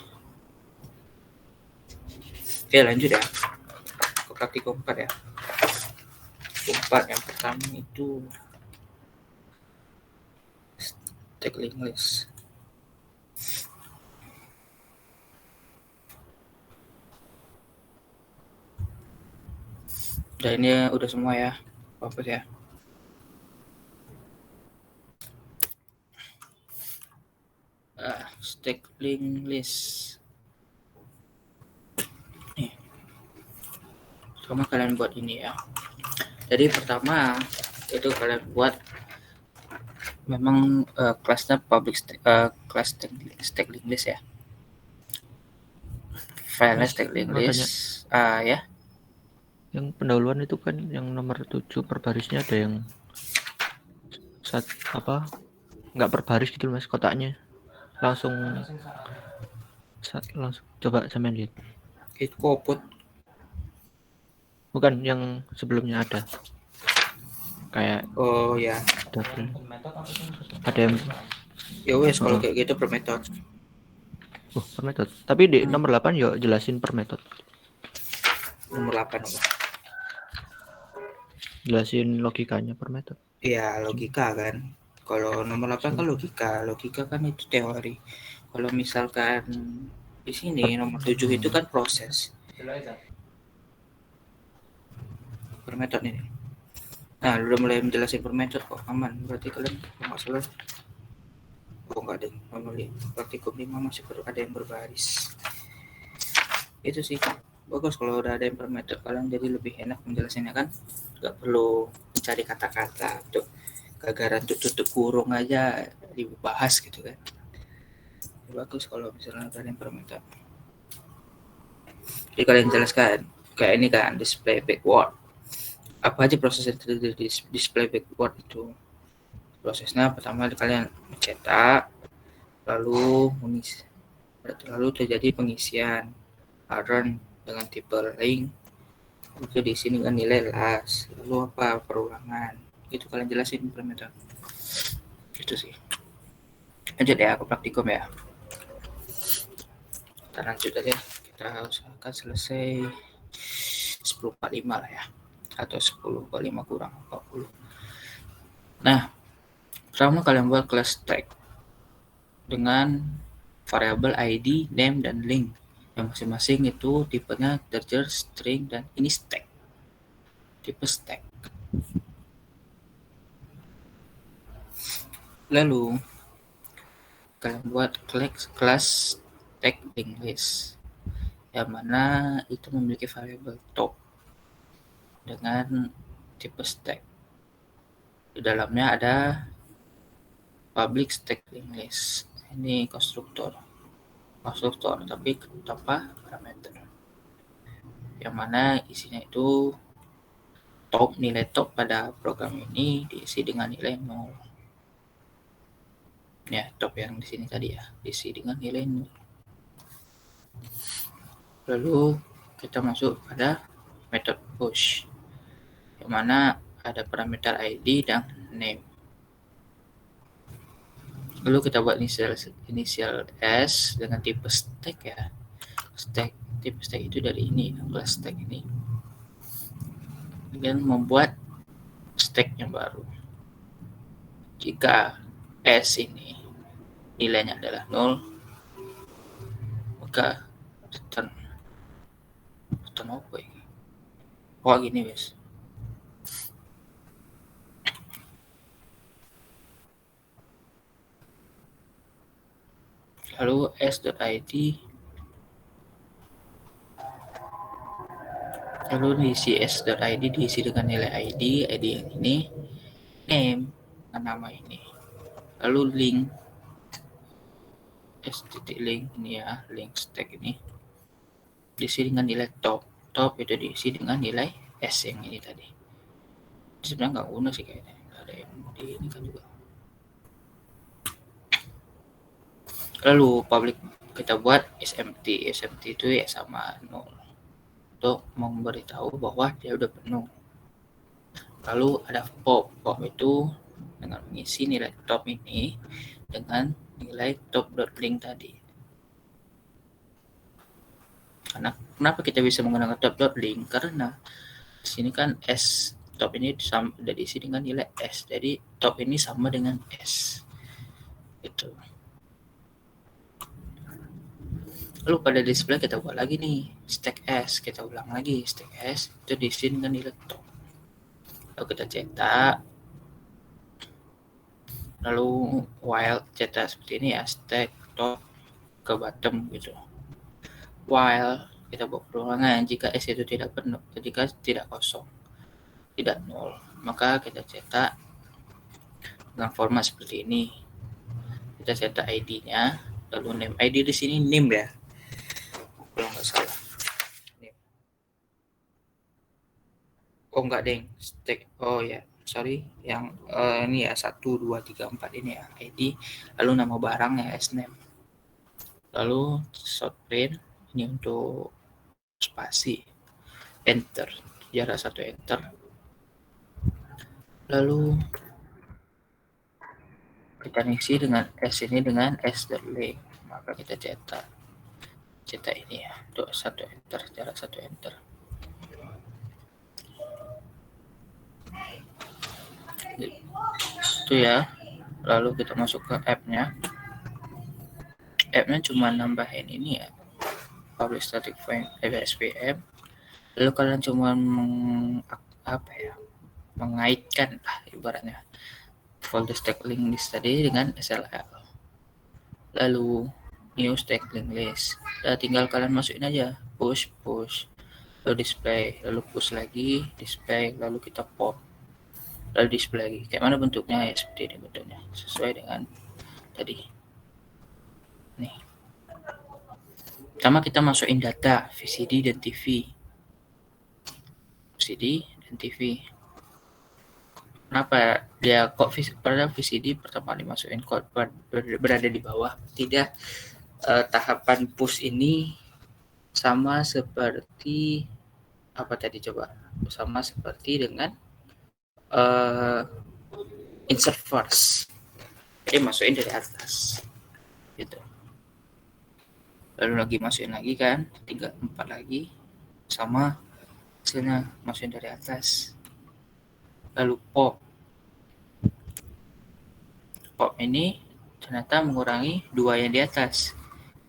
Oke lanjut ya. Ke praktikum 4 ya. 4 yang pertama itu tackling list. Dan ini udah semua ya, fokus ya. Tackling list. Nih, sama kalian buat ini ya. Jadi pertama itu kalian buat memang kelasnya kelas tackling list ya. File tackling list ya. Yang pendahuluan itu kan yang nomor 7 per barisnya ada yang nggak per baris gitu mas, kotaknya langsung coba sampean lihat. Itu koput. Bukan yang sebelumnya ada kayak Oh ya. Ada yang Ya wes kalau kayak gitu per metode. Per metode. Tapi di nomor 8 ya jelasin per metode. Nomor 8 apa? Jelasin logikanya per metode. Iya, logika kan. Kalau nomor 8 kan logika kan itu teori. Kalau misalkan di sini nomor 7 itu kan proses. Per metode ini. Nah, udah mulai menjelaskan per metode kok, aman. Berarti kalian nggak salah. Oh enggak deh, normally praktikum 5 masih perlu ada yang berbaris. Itu sih bagus kalau udah ada yang per metode, kalian jadi lebih enak menjelaskannya kan. Nggak perlu mencari kata-kata tuh gagaran tutup kurung aja dibahas gitu kan. Bagus kalau misalnya ada yang per metode. Jadi kalian jelaskan kayak ini kan display backward. Apa aja proses yang terjadi di display backward itu? Prosesnya pertama kalian mencetak, lalu terjadi pengisian run dengan tipe link, itu di sini kan nilai las, lalu apa perulangan, itu kalian jelasin per metode. Itu sih. Lanjut ya ke praktikum ya. Kita lanjut aja, kita usahakan selesai 10.45 lah ya, atau 10.45 kurang 40. Nah, pertama kalian buat kelas tag dengan variabel ID, name, dan link yang masing-masing itu tipenya integer, string, dan ini stack, tipe stack. Lalu kalian buat kelas tag link list yang mana itu memiliki variabel top dengan tipe stack. Di dalamnya ada public stack linked list. Ini konstruktor tapi tanpa parameter, yang mana isinya itu nilai top pada program ini diisi dengan nilai 0. Ya, top yang di sini tadi ya, diisi dengan nilai 0. Lalu kita masuk pada method push, yang mana ada parameter ID dan name. Lalu kita buat initial S dengan tipe stack ya. Tipe stack itu dari ini, kelas stack ini. Dan membuat stack yang baru. Jika S ini nilainya adalah 0, maka return apa ini? Oh gini guys. Lalu s.id, lalu diisi s.id diisi dengan nilai ID yang ini, name nama ini, lalu link s.link ini ya, link stack ini diisi dengan nilai top itu diisi dengan nilai s yang ini tadi. Sebenarnya nggak guna sih kayaknya, ada yang di ini kan juga. Lalu public kita buat is empty itu ya sama 0 untuk memberitahu bahwa dia udah penuh. Lalu ada pop itu dengan mengisi nilai top ini dengan nilai top.link tadi. Karena kenapa kita bisa menggunakan top.link? Karena di sini kan s top ini sudah diisi dengan nilai s, jadi top ini sama dengan s. Itu. Lalu pada display kita buat lagi nih stack S, kita ulang lagi stack S itu diisi dengan nilai top. Lalu kita cetak, lalu while cetak seperti ini ya, stack top ke bottom gitu. While kita buat perulangan, jika S itu tidak penuh, jika tidak kosong, tidak 0, maka kita cetak dengan format seperti ini. Kita cetak ID-nya, lalu name ID di sini name ya. Kalau nggak salah. Oh enggak deng, stack. Oh ya, sorry. Yang ini ya 1 2 3 4 ini ya ID. Lalu nama barangnya sname. Lalu short print ini untuk spasi. Enter. Jarak 1 enter. Lalu kita isi dengan S ini dengan s.link. Maka kita cetak ini ya, untuk 1 enter, jarak 1 enter. Itu ya. Lalu kita masuk ke app-nya. App-nya cuma nambahin ini ya, public static void SPM. Lalu kalian cuma mengaitkan lah ibaratnya folder stack link list tadi dengan SLL. Lalu new stack link list. Nah, tinggal kalian masukin aja push, lalu display, lalu push lagi, display, lalu kita pop, lalu display lagi. Kayak mana bentuknya ya, seperti ini bentuknya, sesuai dengan tadi. Nih. Pertama kita masukin data VCD dan TV. VCD dan TV. Kenapa dia kok pada VCD pertama dimasukin kok berada di bawah? Tidak. Tahapan push ini sama seperti apa tadi coba? Sama seperti dengan insert first. Jadi masukin dari atas. Gitu. Lalu lagi masukin lagi kan, 3 4 lagi sama hasilnya masukin dari atas. Lalu pop ini ternyata mengurangi 2 yang di atas.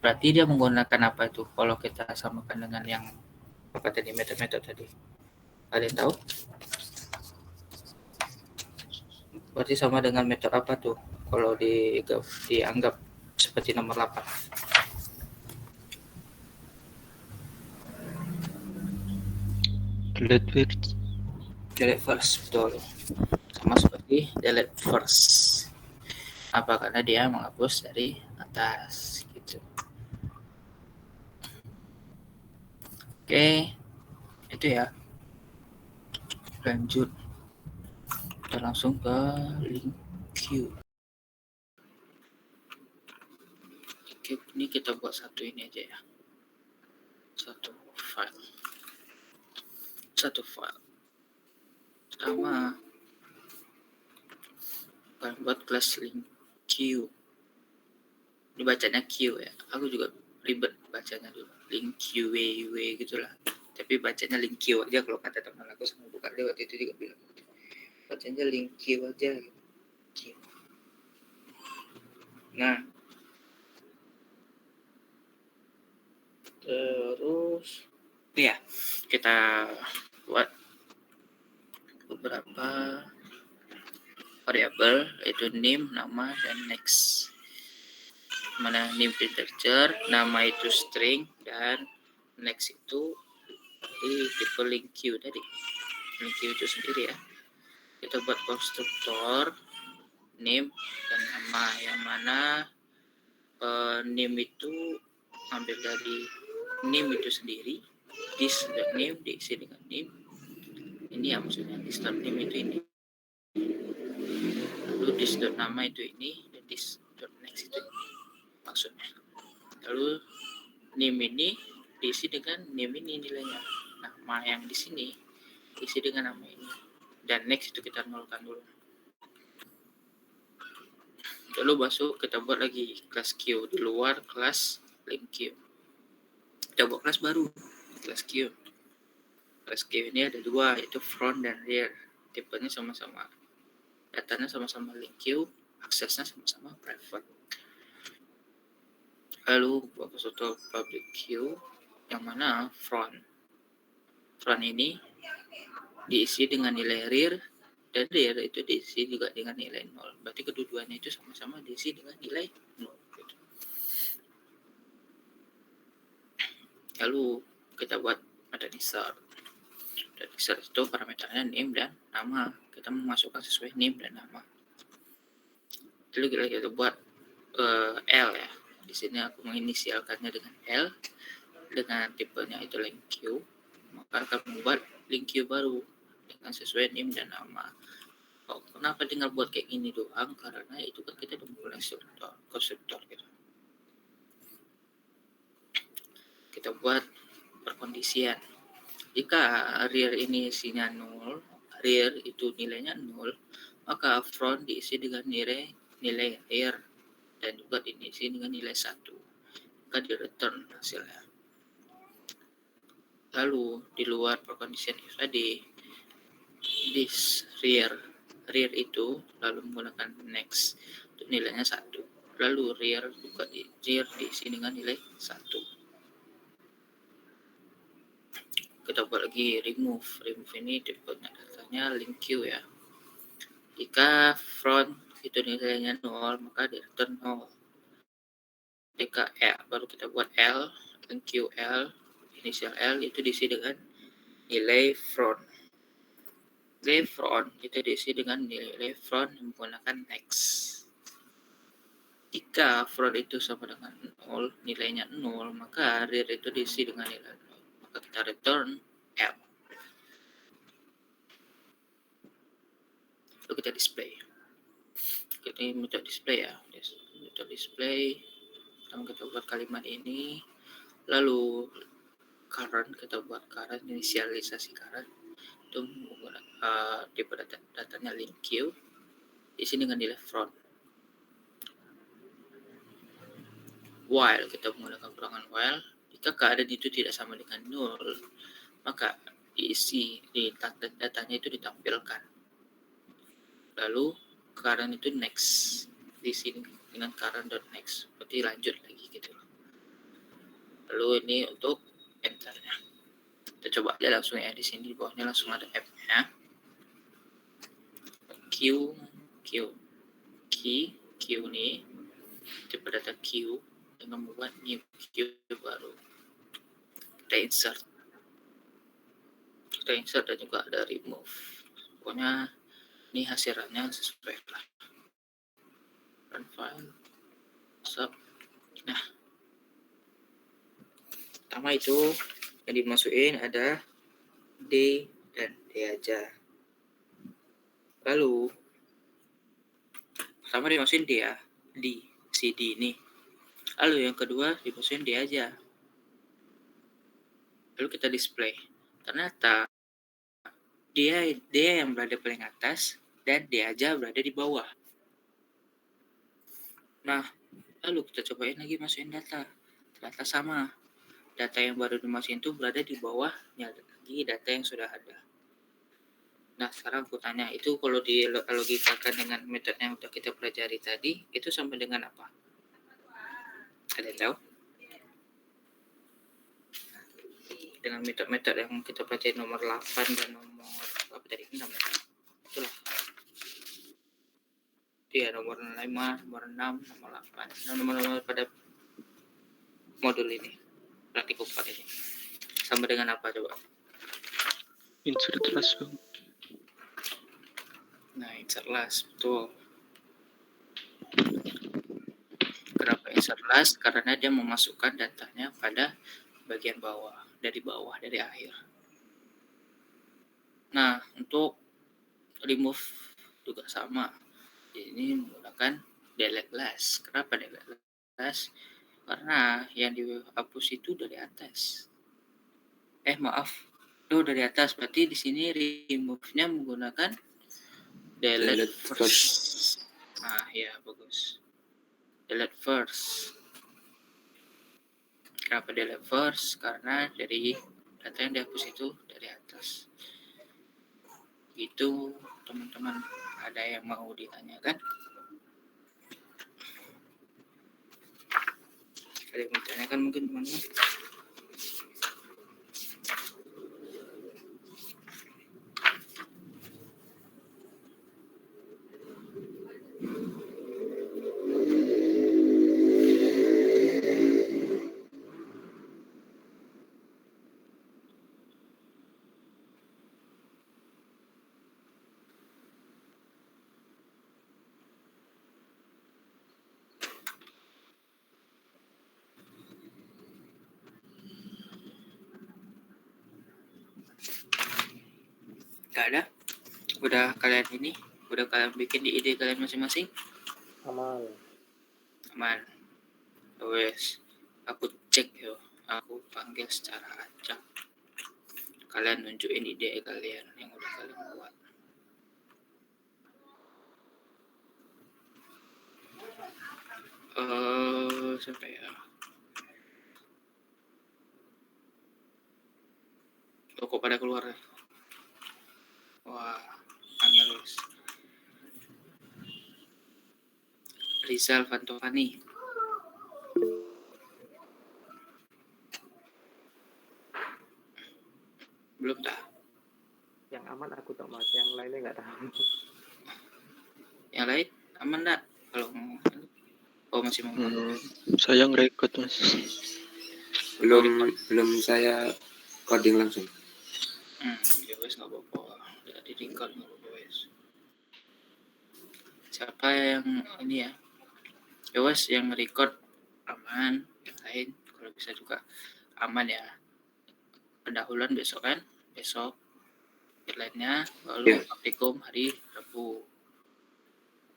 Berarti dia menggunakan apa itu kalau kita samakan dengan yang apa tadi, metode tadi? Ada yang tahu? Berarti sama dengan metode apa tuh kalau dianggap seperti nomor 8? Delete width. delete first, betul. Sama seperti delete first. Apa? Karena dia menghapus dari atas gitu. Oke, itu ya. Lanjut, kita langsung ke link queue. Oke, ini kita buat satu ini aja ya. Satu file sama buat kelas link queue. Ini bacanya Q ya. Aku juga ribet bacanya dulu. Link Q gitulah. Tapi bacanya link Q aja kalau kata teman aku sama bukan dia waktu itu juga bilang. Bacanya link Q aja gitu. Q. Nah, terus ya kita buat beberapa variabel yaitu name, nama, dan next. Mana name integer, nama itu string, dan next itu tipe link queue tadi. Link queue itu sendiri ya. Kita buat konstruktor name dan nama, yang mana name itu ambil dari name itu sendiri, this.name diisi dengan name. Ini ya maksudnya this.name itu ini. Lalu this.nama itu ini, dan this.next itu ini maksudnya. Lalu name ini diisi dengan name ini nilainya. Nama yang di sini diisi dengan nama ini. Dan next itu kita nolkan dulu. Lalu masuk kita buat lagi kelas queue di luar kelas link queue. Kita buat kelas baru, kelas queue. Kelas queue ini ada dua, yaitu front dan rear. Tipenya sama-sama, datanya sama-sama link queue, aksesnya sama-sama private. Lalu buat konstruktor public queue, yang mana front ini diisi dengan nilai rear, dan rear itu diisi juga dengan nilai 0. Berarti kedua-duanya itu sama-sama diisi dengan nilai 0. Gitu. Lalu kita buat metode insert. Metode insert itu parameternya name dan nama. Kita memasukkan sesuai name dan nama. Lalu kita buat L ya. Di sini aku menginisialkannya dengan L, dengan tipenya itu link queue. Maka akan membuat link queue baru dengan sesuai name dan nama. Kenapa tinggal buat kayak gini doang? Karena itu kan kita udah mulai konstruktor gitu. Kita buat perkondisian. Jika rear ini isinya 0, rear itu nilainya 0, maka front diisi dengan nilai rear dan juga diisi dengan nilai 1. Maka di return hasilnya. Lalu di luar perkondisian itu tadi, this rear itu lalu menggunakan next itu nilainya 1. Lalu rear juga diisi dengan nilai 1. Kita buat lagi remove ini tipenya datanya link queue ya. Jika front itu nilainya 0, maka di return 0. Jika baru kita buat L, link queue L, inisial L itu diisi dengan nilai front. Nilai front itu diisi dengan nilai front yang menggunakan next. Jika front itu sama dengan 0, nilainya 0, maka rear itu diisi dengan nilai 0. Maka kita return L. Lalu kita display. Kita metode display ya. Metode display. Kita buat kalimat ini. Lalu current, kita buat current, inisialisasi current. Itu menggunakan tipe datanya link queue. Diisi dengan nilai front. While, kita menggunakan kurangan while. Jika keadaan itu tidak sama dengan 0, maka diisi di datanya itu ditampilkan. Lalu current itu next, diisi dengan current.next, berarti lanjut lagi gitu. Lalu ini untuk enternya. Kita coba aja langsung ya, di sini di bawahnya langsung ada F-nya. Q nih, tipe data Q dengan membuat new Q baru. Kita insert dan juga ada remove. Pokoknya ini hasilnya sesuai lah. Run file. Stop. Nah, pertama itu yang dimasukin ada D dan D aja. Lalu pertama dimasukin D ya, D, si D ini. Lalu yang kedua dimasukin D aja. Lalu kita display. Ternyata dia yang berada paling atas dan D aja berada di bawah. Nah, lalu kita cobain lagi masukin data. Ternyata sama. Data yang baru dimasukin itu berada di bawahnya lagi data yang sudah ada. Nah, sekarang aku tanya, itu kalau dilogikakan dengan metode yang sudah kita pelajari tadi, itu sama dengan apa? Ada yang tahu? Dengan metode-metode yang kita pelajari nomor 8 dan nomor apa tadi? 6 ya? Itulah. Iya, nomor 5, nomor 6, nomor 8. Nah, nomor-nomor pada modul ini. Praktikum 4 ini. Sama dengan apa coba? Insert last Bang. Nah, insert last, betul. Kenapa insert last? Karena dia memasukkan datanya pada bagian bawah, dari akhir. Nah, untuk remove juga sama. Ini menggunakan delete last. Kenapa delete last? Karena yang dihapus itu dari atas. Dari atas. Berarti di sini remove-nya menggunakan delete first. Nah, ya bagus. Delete first. Kenapa delete first? Karena dari data yang dihapus itu dari atas. Itu teman-teman, ada yang mau ditanyakan? Ada yang mau ditanyakan mungkin teman-teman? Gak ada? Udah kalian bikin di ide kalian masing-masing? Aman. Aman. Wes, aku cek yo. Aku panggil secara acak. Kalian nunjukin ide kalian yang udah kalian buat. Siapa ya? Kok pada keluar? Wah, Angelus. Rizal Fantovani. Belum dah. Yang aman aku tak mas, yang lainnya nggak tahu. Yang lain aman enggak? Kalau masih mau. Saya ngerekod Mas. Belum saya coding langsung. Ya wes nggak apa-apa. Udah di record nggak apa-apa wes. Siapa yang ini ya? Ya wes yang record aman, yang lain kalau bisa juga aman ya. Pendahuluan besok kan? Besok deadline-nya, lalu praktikum hari Rabu.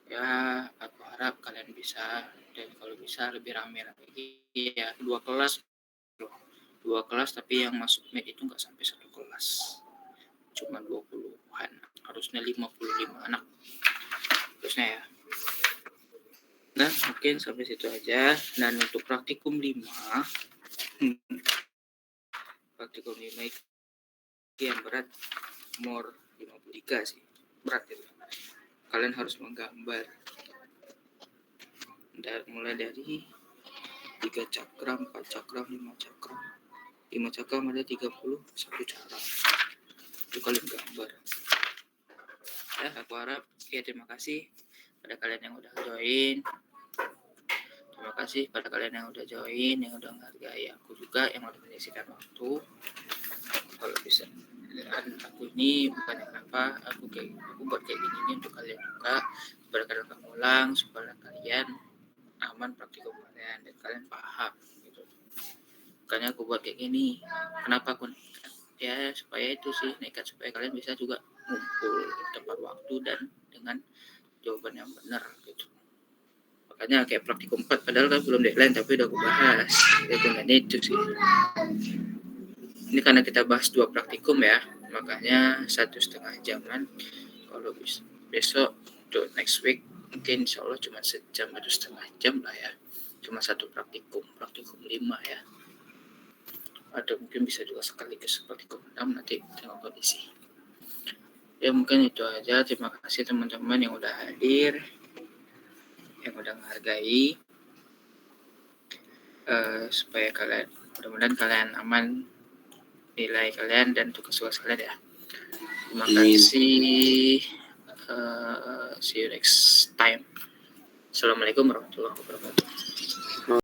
Ya, aku harap kalian bisa, dan kalau bisa lebih rame lagi ya, dua kelas tapi yang masuk med itu nggak sampai satu kelas, cuma 20-an, harusnya 55 anak harusnya ya. Nah, mungkin sampai situ aja. Dan untuk praktikum 5 itu yang berat, nomor 53 sih, berat itu. Kalian harus menggambar mulai dari 3 cakram, 4 cakram, 5 cakram. 5 cakram ada 31 cara. Itu kalian gambar. Ya, aku harap ya, terima kasih pada kalian yang udah join. Terima kasih pada kalian yang udah join, yang udah menghargai aku juga, yang udah menyisihkan waktu. Kalau bisa aku ini bukannya kenapa aku buat kayak gini nih untuk kalian juga supaya kalian nggak ngulang, supaya kalian aman praktikum kalian dan kalian paham gitu. Makanya aku buat kayak gini. Kenapa aku nekat? Ya supaya itu sih nekat supaya kalian bisa juga ngumpul tepat waktu dan dengan jawaban yang benar gitu. Makanya kayak praktikum 4 padahal kan belum deadline tapi udah aku bahas. Dengan itu sih. Ini karena kita bahas 2 praktikum ya, makanya 1,5 jaman. Kalau besok untuk next week mungkin insya Allah cuma sejam atau setengah jam lah ya, cuma 1 praktikum 5 ya, atau mungkin bisa juga sekaligus praktikum 6, nanti tengok kondisi ya. Mungkin itu aja. Terima kasih teman-teman yang udah hadir, yang udah menghargai, supaya kalian mudah-mudahan kalian aman nilai kalian dan tugas-tugas kalian ya. Terima kasih. See you next time. Assalamualaikum warahmatullahi wabarakatuh.